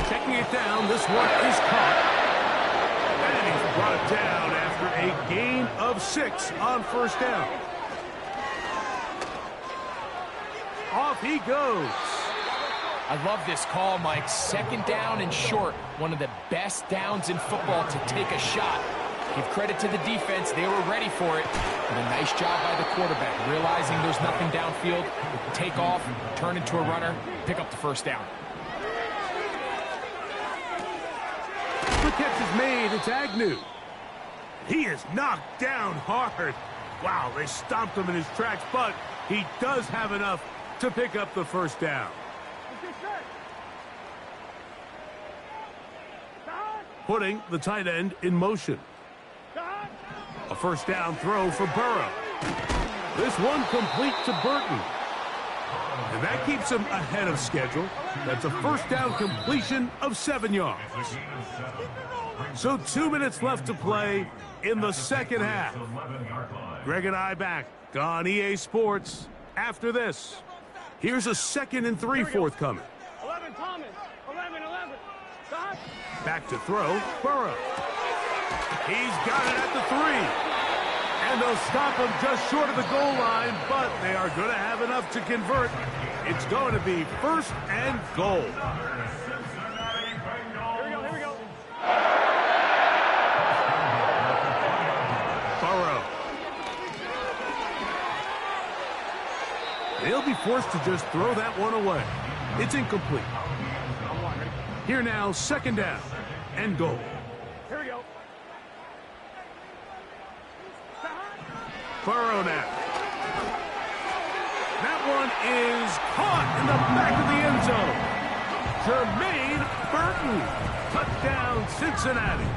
E: Checking it down, this one is caught. And he's brought down after a gain of 6 on 1st down. Off he goes.
F: I love this call, Mike. 2nd down and short. One of the best downs in football to take a shot. Give credit to the defense. They were ready for it. And a nice job by the quarterback, realizing there's nothing downfield. Take off, turn into a runner, pick up the 1st down.
E: The catch is made. It's Agnew. He is knocked down hard. Wow, they stomped him in his tracks, but he does have enough to pick up the 1st down. Putting the tight end in motion. A 1st down throw for Burrow. This one complete to Burton. And that keeps him ahead of schedule. That's a 1st down completion of 7 yards. So 2 minutes left to play in the 2nd half. Greg and I back on EA Sports after this. Here's a 2nd and 3 forthcoming.
M: 11, Thomas. 11. Stop.
E: Back to throw, Burrow. He's got it at the 3. And they'll stop him just short of the goal line, but they are going to have enough to convert. It's going to be 1st and goal.
M: Here we go.
E: Burrow. They'll be forced to just throw that one away. It's incomplete. Here now, 2nd down and goal.
M: Here we go.
E: Burrow now. That one is caught in the back of the end zone. Jermaine Burton. Touchdown, Cincinnati.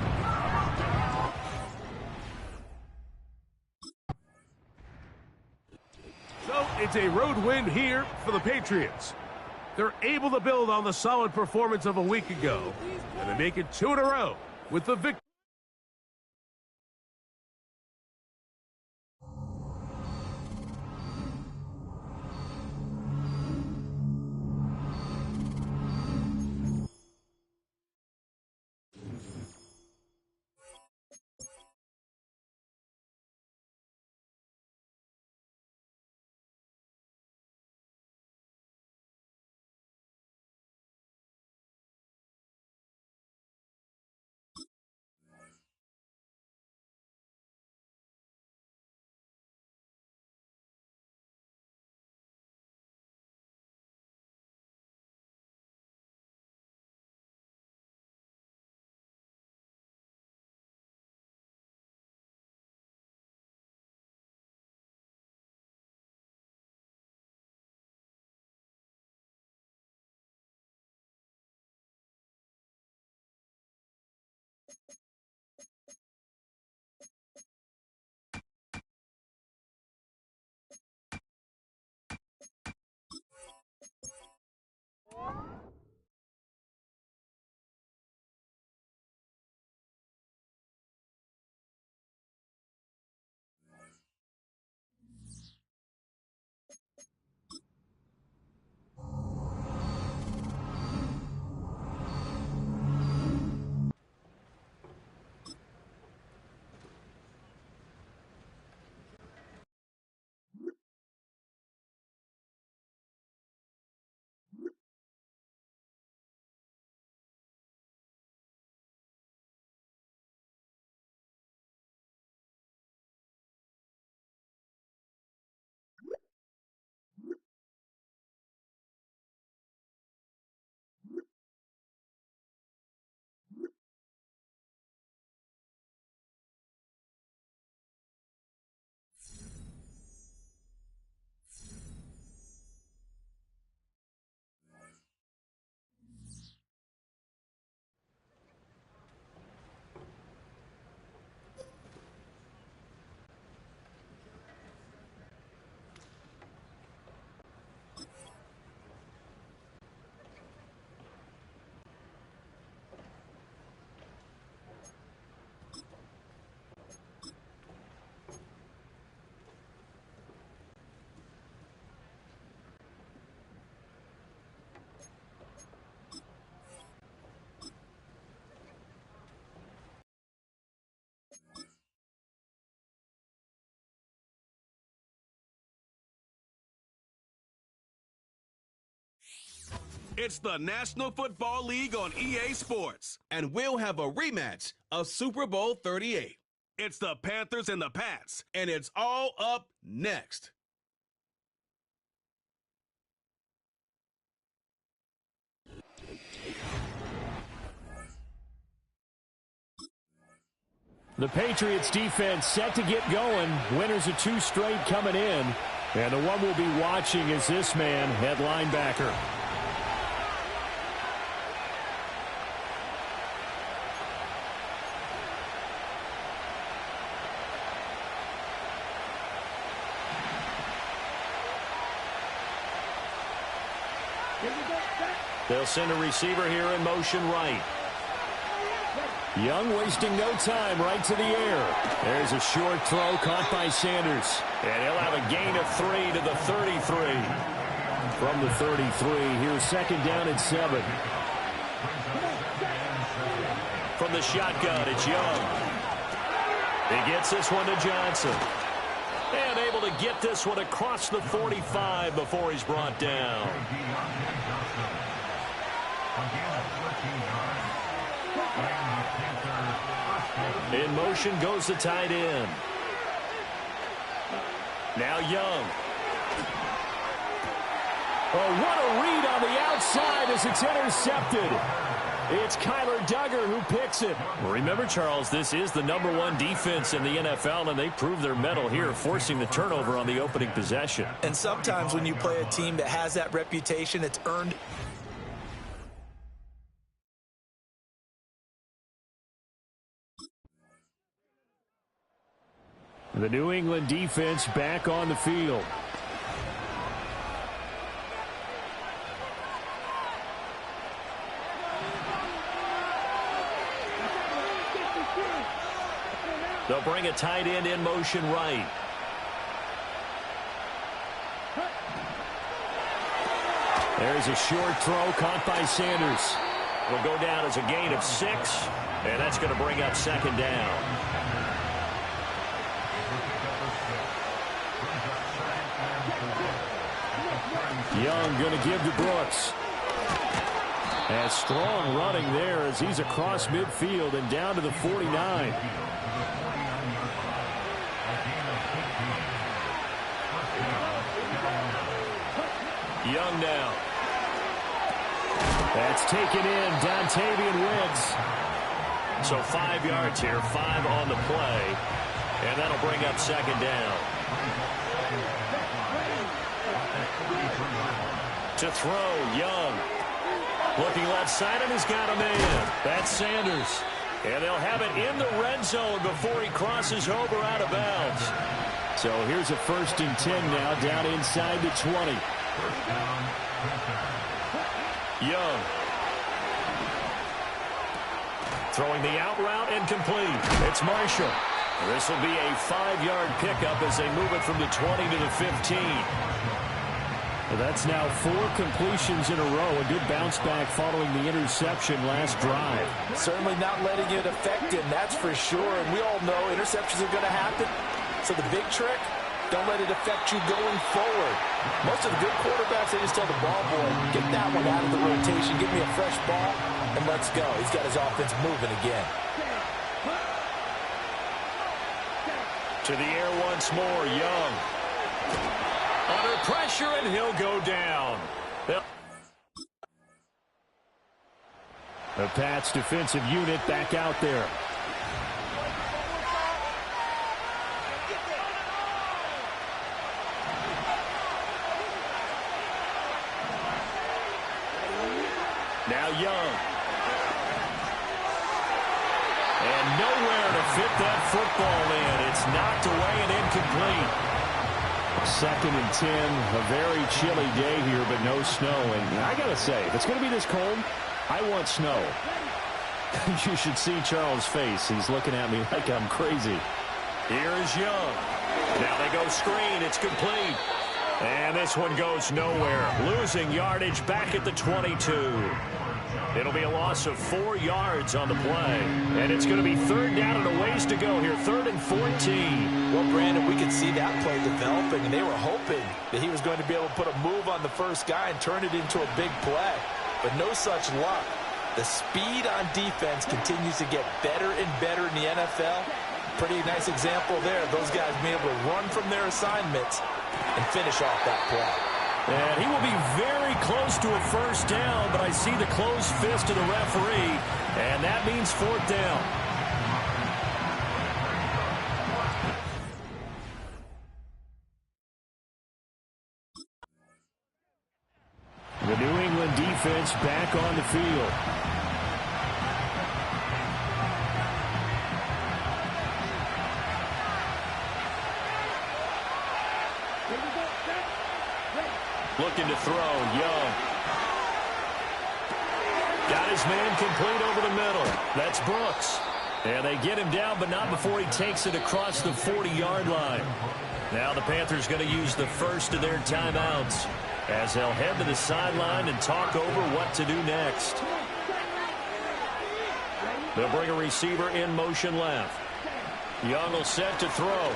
E: So it's a road win here for the Patriots. They're able to build on the solid performance of a week ago, and they make it 2 in a row with the victory.
D: It's the National Football League on EA Sports, and we'll have a rematch of Super Bowl 38. It's the Panthers and the Pats, and it's all up next.
K: The Patriots defense set to get going. Winners of 2 straight coming in. And the one we'll be watching is this man at linebacker. They'll send a receiver here in motion right. Young wasting no time, right to the air. There's a short throw caught by Sanders. And he'll have a gain of 3 to the 33. From the 33, here's second down and 7. From the shotgun, it's Young. He gets this one to Johnson. And able to get this one across the 45 before he's brought down. In motion goes the tight end. Now Young. Oh, what a read on the outside as it's intercepted. It's Kyler Duggar who picks it. Remember, Charles, this is the #1 defense in the NFL, and they proved their mettle here, forcing the turnover on the opening possession.
L: And sometimes when you play a team that has that reputation, it's earned.
K: The New England defense back on the field. They'll bring a tight end in motion right. There's a short throw caught by Sanders. It'll go down as a gain of 6, and that's going to bring up second down. Young going to give to Brooks. And strong running there as he's across midfield and down to the 49. Young now. That's taken in. Dontavian Wentz. So 5 yards here, 5 on the play. And that'll bring up second down. To throw, Young. Looking left side, and he's got a man. That's Sanders. And they'll have it in the red zone before he crosses over out of bounds. So here's a 1st and 10 now, down inside the 20. Young. Throwing the out route and complete. It's Marshall. This will be a 5-yard pickup as they move it from the 20 to the 15. Well, that's now 4 completions in a row. A good bounce back following the interception last drive.
L: Certainly not letting it affect him, that's for sure. And we all know interceptions are going to happen. So the big trick, don't let it affect you going forward. Most of the good quarterbacks, they just tell the ball boy, get that one out of the rotation, give me a fresh ball, and let's go. He's got his offense moving again.
K: To the air once more, Young. Under pressure, and he'll go down. The Pats defensive unit back out there. Now Young. And nowhere to fit that football in. It's knocked away and incomplete. 2nd and 10, a very chilly day here, but no snow. And I got to say, if it's going to be this cold, I want snow. You should see Charles' face. He's looking at me like I'm crazy. Here is Young. Now they go screen. It's complete. And this one goes nowhere. Losing yardage back at the 22. It'll be a loss of 4 yards on the play. And it's going to be 3rd down and a ways to go here. 3rd and 14.
L: Well, Brandon, we could see that play developing, and they were hoping that he was going to be able to put a move on the first guy and turn it into a big play. but no such luck. The speed on defense continues to get better and better in the NFL. Pretty nice example there. Those guys being able to run from their assignments and finish off that play.
K: And he will be very close to a first down, but I see the closed fist of the referee, and that means fourth down. The New England defense back on the field. Looking to throw, Young. Got his man complete over the middle. That's Brooks. And they get him down, but not before he takes it across the 40-yard line. Now the Panthers going to use the first of their timeouts as they'll head to the sideline and talk over what to do next. They'll bring a receiver in motion left. Young will set to throw.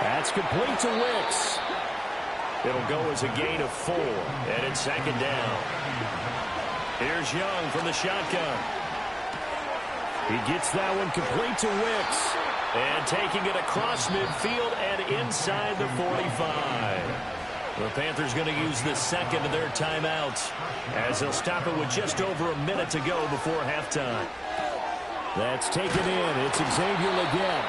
K: That's complete to Wicks. It'll go as a gain of 4, and it's second down. Here's Young from the shotgun. He gets that one complete to Wicks. And taking it across midfield and inside the 45. The Panthers going to use the second of their timeouts as they'll stop it with just over a minute to go before halftime. That's taken in. It's Xavier Legette.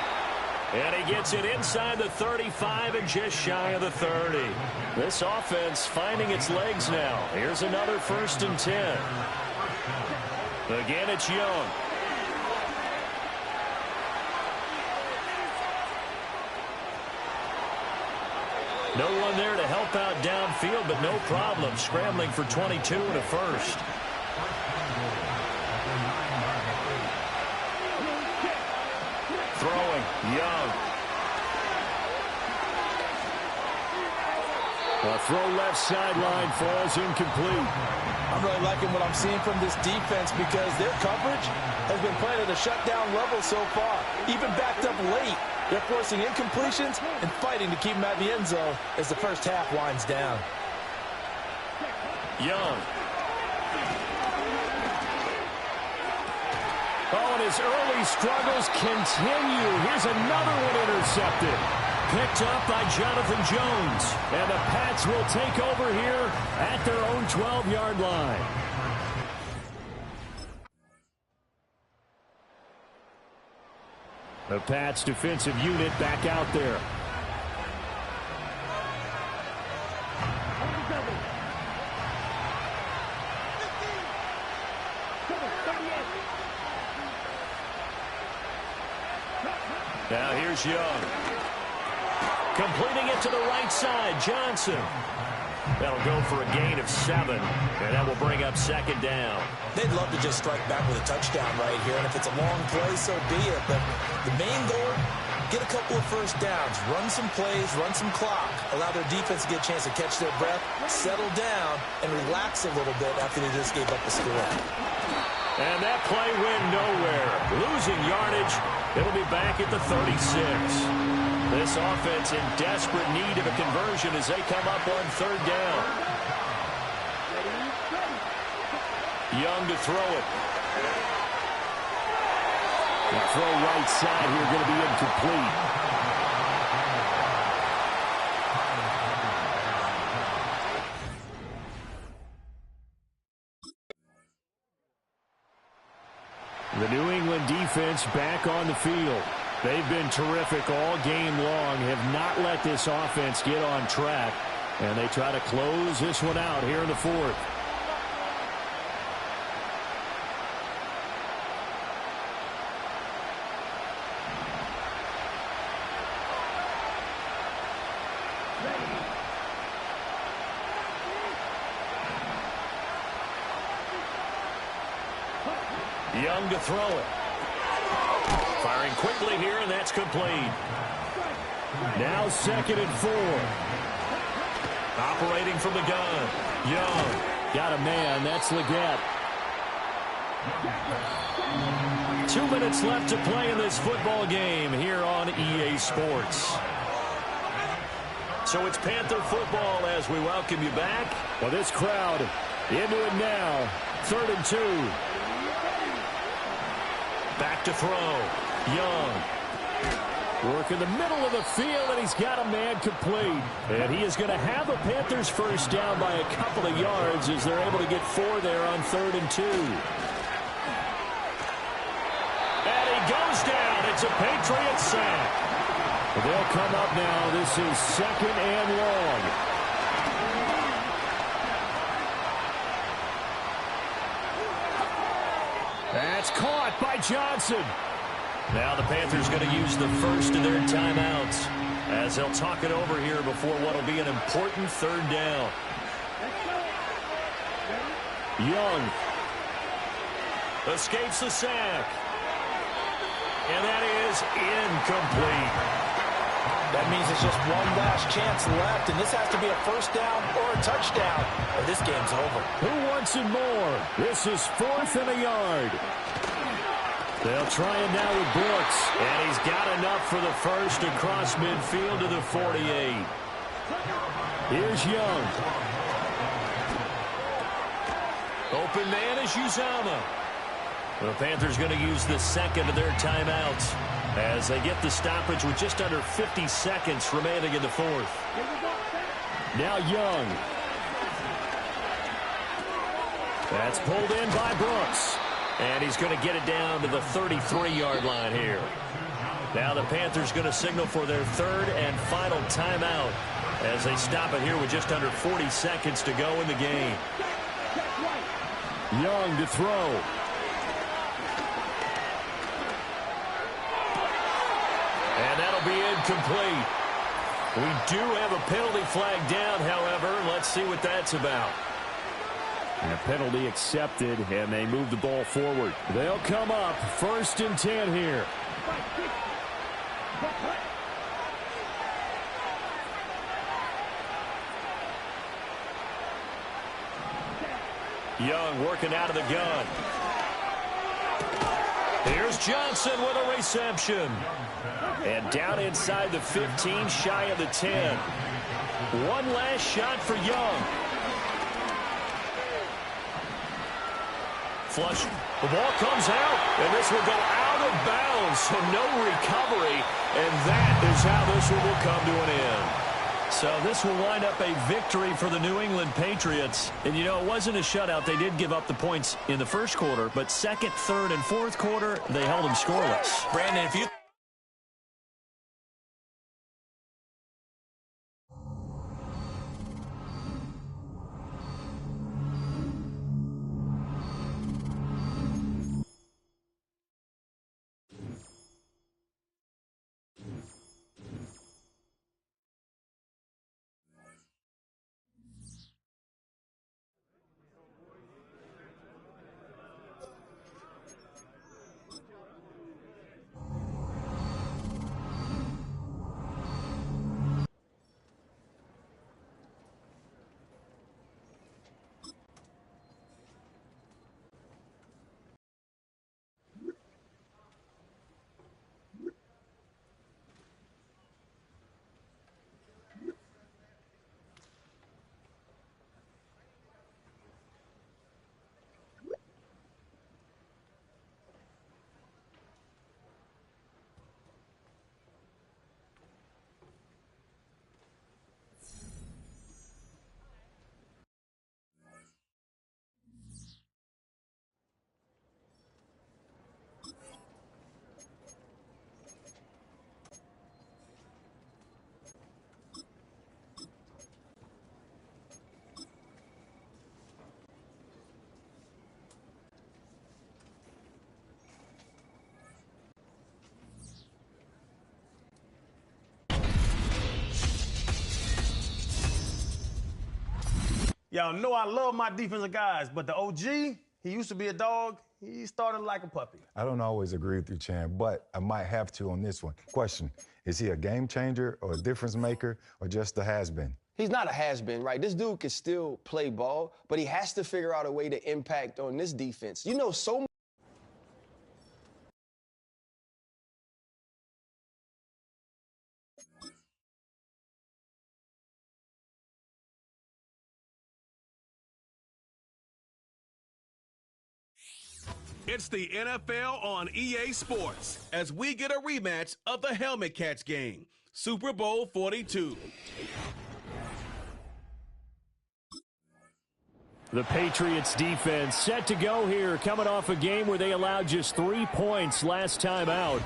K: And he gets it inside the 35 and just shy of the 30. This offense finding its legs now. Here's another 1st and 10. Again, it's Young. No one there to help out downfield, but no problem. Scrambling for 22 and a first. Throwing, Young. A throw left sideline falls incomplete.
L: I'm really liking what I'm seeing from this defense because their coverage has been playing at a shutdown level so far. Even backed up late, they're forcing incompletions and fighting to keep them at the end zone as the first half winds down.
K: Young. Oh, and his early struggles continue. Here's another one intercepted. Picked up by Jonathan Jones. And the Pats will take over here at their own 12-yard line. The Pats defensive unit back out there. Now here's Young. Completing it to the right side, Johnson. That'll go for a gain of 7, and that will bring up second down.
L: They'd love to just strike back with a touchdown right here, and if it's a long play, so be it. But the main goal, get a couple of first downs, run some plays, run some clock, allow their defense to get a chance to catch their breath, settle down, and relax a little bit after they just gave up the score.
K: And that play went nowhere. Losing yardage. It'll be back at the 36. This offense in desperate need of a conversion as they come up on third down. Young to throw it. The throw right side here going to be incomplete. The New England defense back on the field. They've been terrific all game long, have not let this offense get on track, and they try to close this one out here in the fourth. Young to throw it. Firing quickly here, and that's complete. Now 2nd and 4. Operating from the gun. Young got a man. That's Legette. 2 minutes left to play in this football game here on EA Sports. So it's Panther football as we welcome you back. Well, this crowd into it now. 3rd and 2. Back to throw. Young. Work in the middle of the field, and he's got a man complete. And he is going to have the Panthers first down by a couple of yards as they're able to get 4 there on 3rd and 2. And he goes down. It's a Patriot sack. They'll come up now. This is 2nd and long. That's caught by Johnson. Now the Panthers going to use the first of their timeouts as they'll talk it over here before what will be an important 3rd down. Young escapes the sack. And that is incomplete.
L: That means it's just one last chance left, and this has to be a first down or a touchdown, or this game's over.
K: Who wants it more? This is 4th and a yard. They'll try it now with Brooks, and he's got enough for the first across midfield to the 48. Here's Young. Open man is Uzama. The Panthers going to use the second of their timeouts as they get the stoppage with just under 50 seconds remaining in the 4th. Now Young. That's pulled in by Brooks. And he's going to get it down to the 33-yard line here. Now the Panthers going to signal for their 3rd and final timeout as they stop it here with just under 40 seconds to go in the game. Young to throw. And that'll be incomplete. We do have a penalty flag down, however. Let's see what that's about. And a penalty accepted, and they move the ball forward. They'll come up 1st and 10 here. Young working out of the gun. Here's Johnson with a reception. And down inside the 15, shy of the 10. One last shot for Young. Flush. The ball comes out, and this will go out of bounds, so no recovery, and that is how this one will come to an end. So this will wind up a victory for the New England Patriots. And, you know, it wasn't a shutout. They did give up the points in the 1st quarter, but 2nd, 3rd, and 4th quarter, they held them scoreless.
L: Brandon, if you
H: Y'all know I love my defensive guys, but the OG, he used to be a dog. He started like a puppy.
I: I don't always agree with you, Chan, but I might have to on this one. Question, is he a game changer or a difference maker or just a has-been?
J: He's not a has-been, right? This dude can still play ball, but he has to figure out a way to impact on this defense. You know, so much.
D: It's the NFL on EA Sports as we get a rematch of the Helmet Catch game, Super Bowl 42.
K: The Patriots defense set to go here, coming off a game where they allowed just 3 points last time out.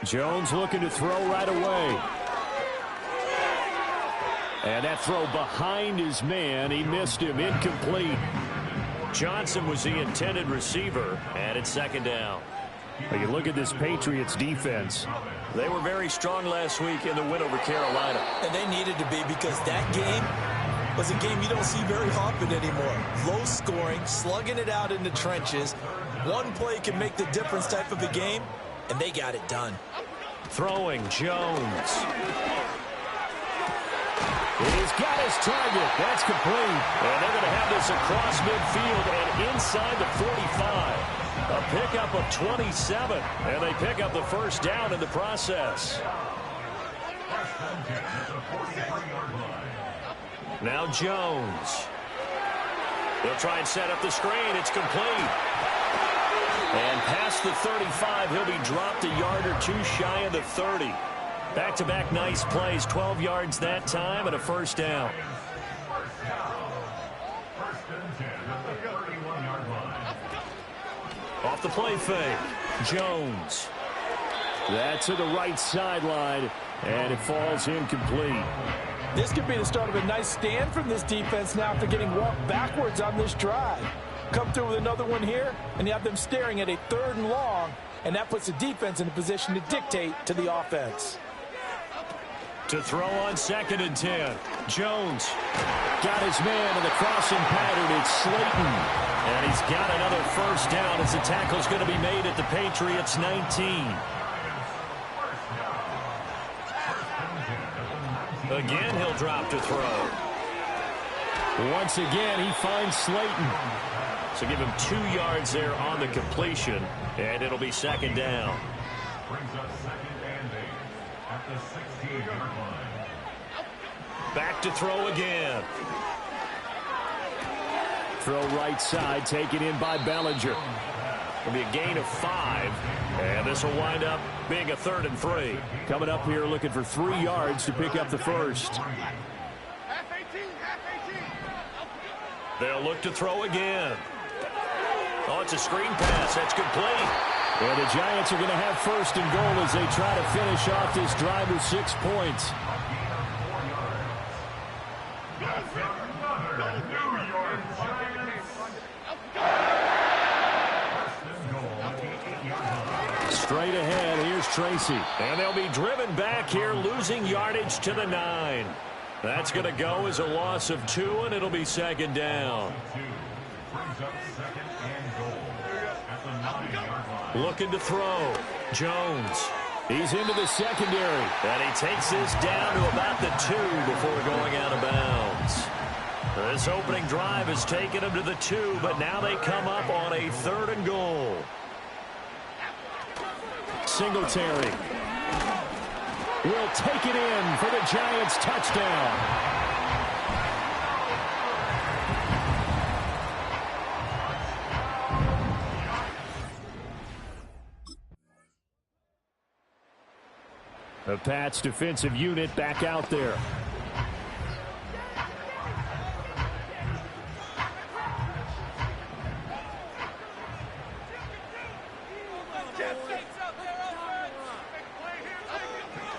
K: Jones looking to throw right away. And that throw behind his man, he missed him, incomplete.
N: Johnson was the intended receiver, and it's second down.
K: Well, you look at this Patriots defense.
N: They were very strong last week in the win over Carolina.
L: And they needed to be, because that game was a game you don't see very often anymore. Low scoring, slugging it out in the trenches. One play can make the difference type of a game, and they got it done.
N: Throwing, Jones.
K: He's got his target. That's complete.
N: And they're going to have this across midfield and inside the 45. A pickup of 27. And they pick up the first down in the process. Now Jones. He'll try and set up the screen. It's complete. And past the 35, he'll be dropped a yard or two shy of the 30. Back-to-back nice plays, 12 yards that time and a first down. Off the play fake, Jones.
K: That's to the right sideline, and it falls incomplete.
O: This could be the start of a nice stand from this defense now after getting walked backwards on this drive. Come through with another one here, and you have them staring at a 3rd and long, and that puts the defense in a position to dictate to the offense.
N: To throw on 2nd and 10. Jones
K: got his man in the crossing pattern. It's Slayton.
N: And he's got another first down as the tackle's going to be made at the Patriots 19. Again, he'll drop to throw.
K: Once again, he finds Slayton.
N: So give him 2 yards there on the completion, and it'll be second down.
C: Brings us 2nd and 8 at the 16-yard line.
N: Back to throw again.
K: Throw right side, taken in by Bellinger.
N: It'll be a gain of 5, and this will wind up being a 3rd and 3.
K: Coming up here looking for 3 yards to pick up the first.
N: They'll look to throw again. Oh, it's a screen pass. That's complete.
K: And the Giants are going to have 1st and goal as they try to finish off this drive with 6 points. Straight ahead, here's Tracy.
N: And they'll be driven back here, losing yardage to the 9. That's going to go as a loss of 2, and it'll be second down. Looking to throw. Jones.
K: He's into the secondary.
N: And he takes this down to about the 2 before going out of bounds. This opening drive has taken him to the 2, but now they come up on a 3rd and goal.
K: Singletary will take it in for the Giants touchdown. The Pats defensive unit back out there.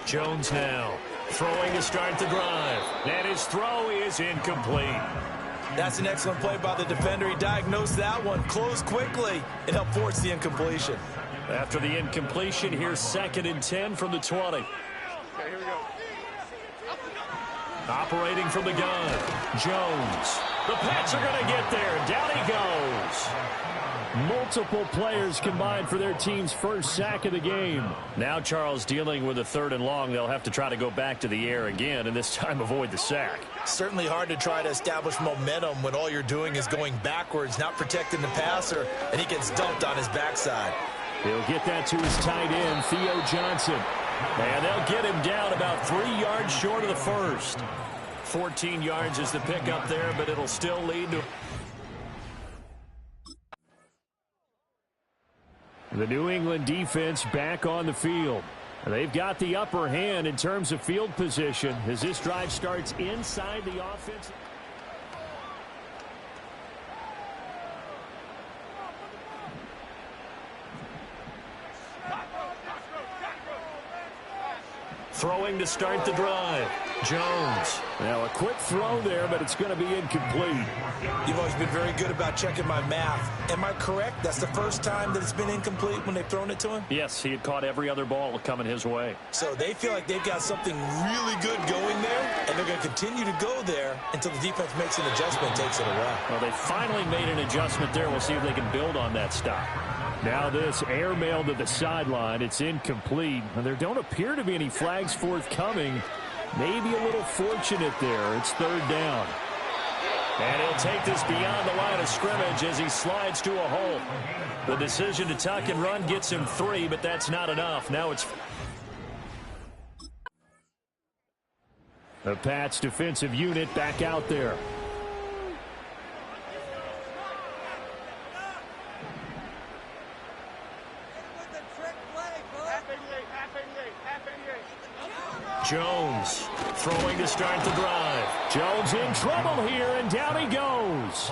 N: Jones now throwing to start the drive. And his throw is incomplete.
L: That's an excellent play by the defender. He diagnosed that one, closed quickly, and helped force the incompletion.
N: After the incompletion, here's 2nd and 10 from the 20.
M: Okay, here we go.
N: Operating from the gun, Jones. The Pats are going to get there. Down he goes.
K: Multiple players combined for their team's first sack of the game.
N: Now Charles dealing with a 3rd and long. They'll have to try to go back to the air again, and this time avoid the sack.
L: Certainly hard to try to establish momentum when all you're doing is going backwards, not protecting the passer, and he gets dumped on his backside.
K: He'll get that to his tight end, Theo Johnson.
N: And they'll get him down about 3 yards short of the first. 14 yards is the pickup there, but it'll still lead to...
K: The New England defense back on the field. They've got the upper hand in terms of field position as this drive starts inside the offense.
N: Throwing to start the drive. Jones.
K: Now a quick throw there, but it's going to be incomplete.
L: You've always been very good about checking my math. Am I correct? That's the first time that it's been incomplete when they've thrown it to him?
N: Yes, he had caught every other ball coming his way.
L: So they feel like they've got something really good going there, and they're going to continue to go there until the defense makes an adjustment and takes it away.
N: Well, they finally made an adjustment there. We'll see if they can build on that stop.
K: Now this airmail to the sideline. It's incomplete. And there don't appear to be any flags forthcoming. Maybe a little fortunate there. It's 3rd down.
N: And he'll take this beyond the line of scrimmage as he slides to a hole. The decision to tuck and run gets him 3, but that's not enough. Now it's...
K: The Pats defensive unit back out there.
N: Jones throwing to start the drive.
K: Jones in trouble here, and down he goes.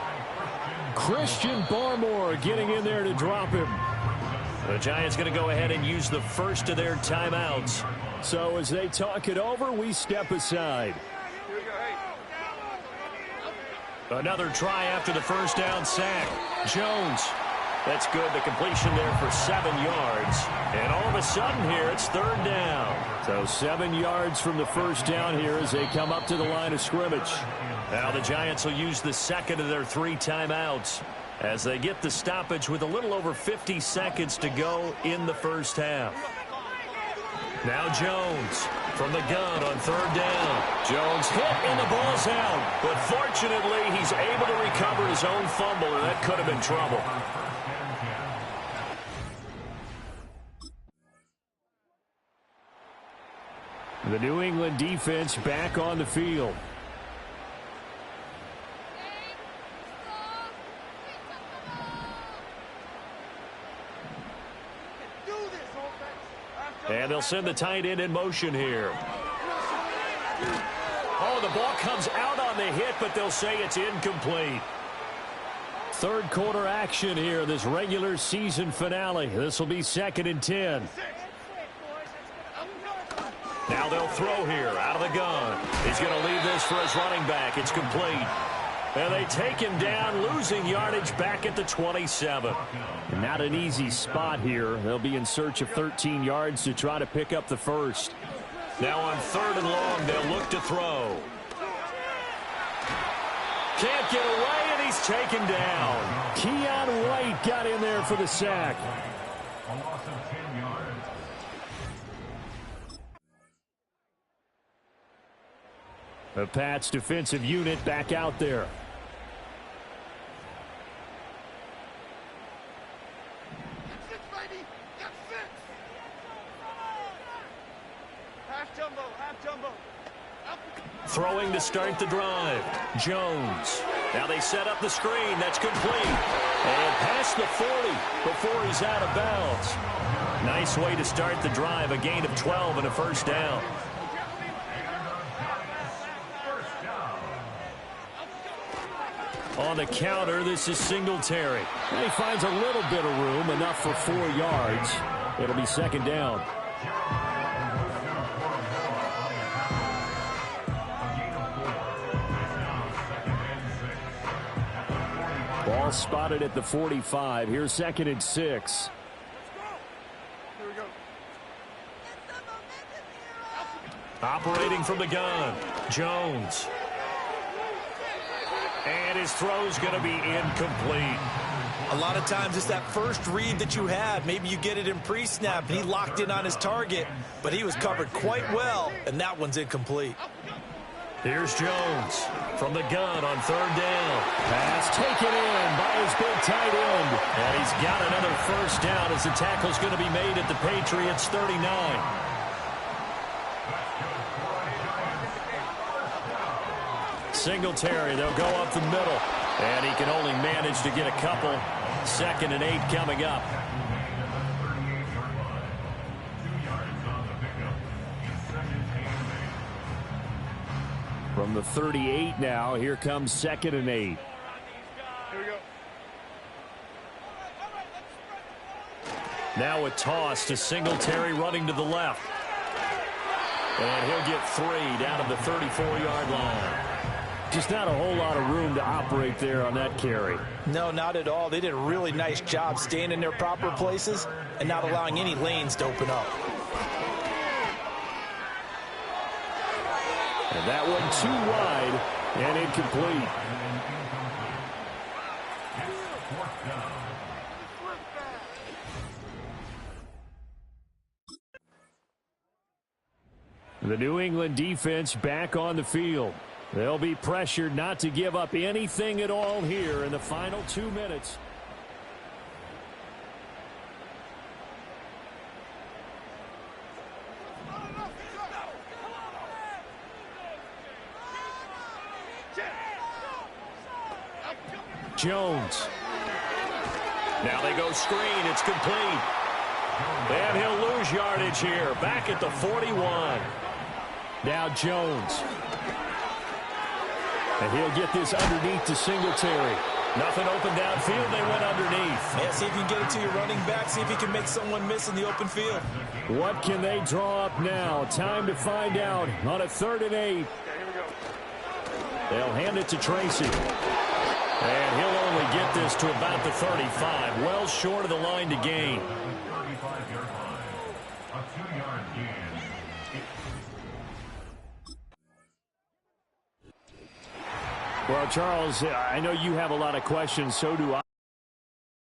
K: Christian Barmore getting in there to drop him.
N: The Giants going to go ahead and use the first of their timeouts.
K: So as they talk it over, we step aside.
N: Another try after the first down sack. Jones. That's good. The completion there for 7 yards. And all of a sudden here, it's 3rd down.
K: So 7 yards from the first down here as they come up to the line of scrimmage.
N: Now the Giants will use the second of their 3 timeouts as they get the stoppage with a little over 50 seconds to go in the first half. Now Jones from the gun on 3rd down. Jones hit and the ball's out. But fortunately, he's able to recover his own fumble, and that could have been trouble.
K: The New England defense back on the field.
N: And they'll send the tight end in motion here. Oh, the ball comes out on the hit, but they'll say it's incomplete.
K: 3rd quarter action here, this regular season finale. This will be 2nd and 10.
N: Now they'll throw here out of the gun. He's going to leave this for his running back. It's complete. And they take him down, losing yardage back at the 27.
K: Not an easy spot here. They'll be in search of 13 yards to try to pick up the first.
N: Now on 3rd and long, they'll look to throw. Can't get away, and he's taken down.
K: Keon White got in there for the sack.
C: A loss of 10 yards.
K: The Pats defensive unit back out there.
N: Throwing to start the drive. Jones. Now they set up the screen. That's complete. And past the 40 before he's out of bounds. Nice way to start the drive. A gain of 12 and a first down.
K: On the counter, this is Singletary. And he finds a little bit of room, enough for 4 yards. It'll be 2nd down. Ball spotted at the 45. Here's 2nd and 6.
M: Here we go.
N: Operating from the gun. Jones. And his his throw's going to be incomplete.
L: A lot of times it's that first read that you have. Maybe you get it in pre-snap, and he locked in on his target, but he was covered quite well, and that one's incomplete.
N: Here's Jones from the gun on third down. Pass taken in by his big tight end. And he's got another first down as the tackle's going to be made at the Patriots' 39. Singletary, they'll go up the middle. And he can only manage to get a couple. 2nd and 8 coming up. From the 38 now, here comes 2nd and 8.
M: Here we go.
N: Now a toss to Singletary running to the left. And he'll get 3 down to the 34-yard line.
K: Just not a whole lot of room to operate there on that carry.
L: No, not at all. They did a really nice job staying in their proper places and not allowing any lanes to open up.
K: And that one too wide and incomplete. The New England defense back on the field. They'll be pressured not to give up anything at all here in the final 2 minutes. Jones.
N: Now they go screen. It's complete. And he'll lose yardage here. Back at the 41.
K: Now Jones. And he'll get this underneath to Singletary.
N: Nothing open downfield. They went underneath.
L: Yeah, see if you can get it to your running back. See if you can make someone miss in the open field.
K: What can they draw up now? Time to find out on a 3rd and 8. They'll hand it to Tracy.
N: And he'll only get this to about the 35. Well short of the line to gain.
C: 35-yard line. A 2-yard gain.
K: Well, Charles, I know you have a lot of questions. So do I.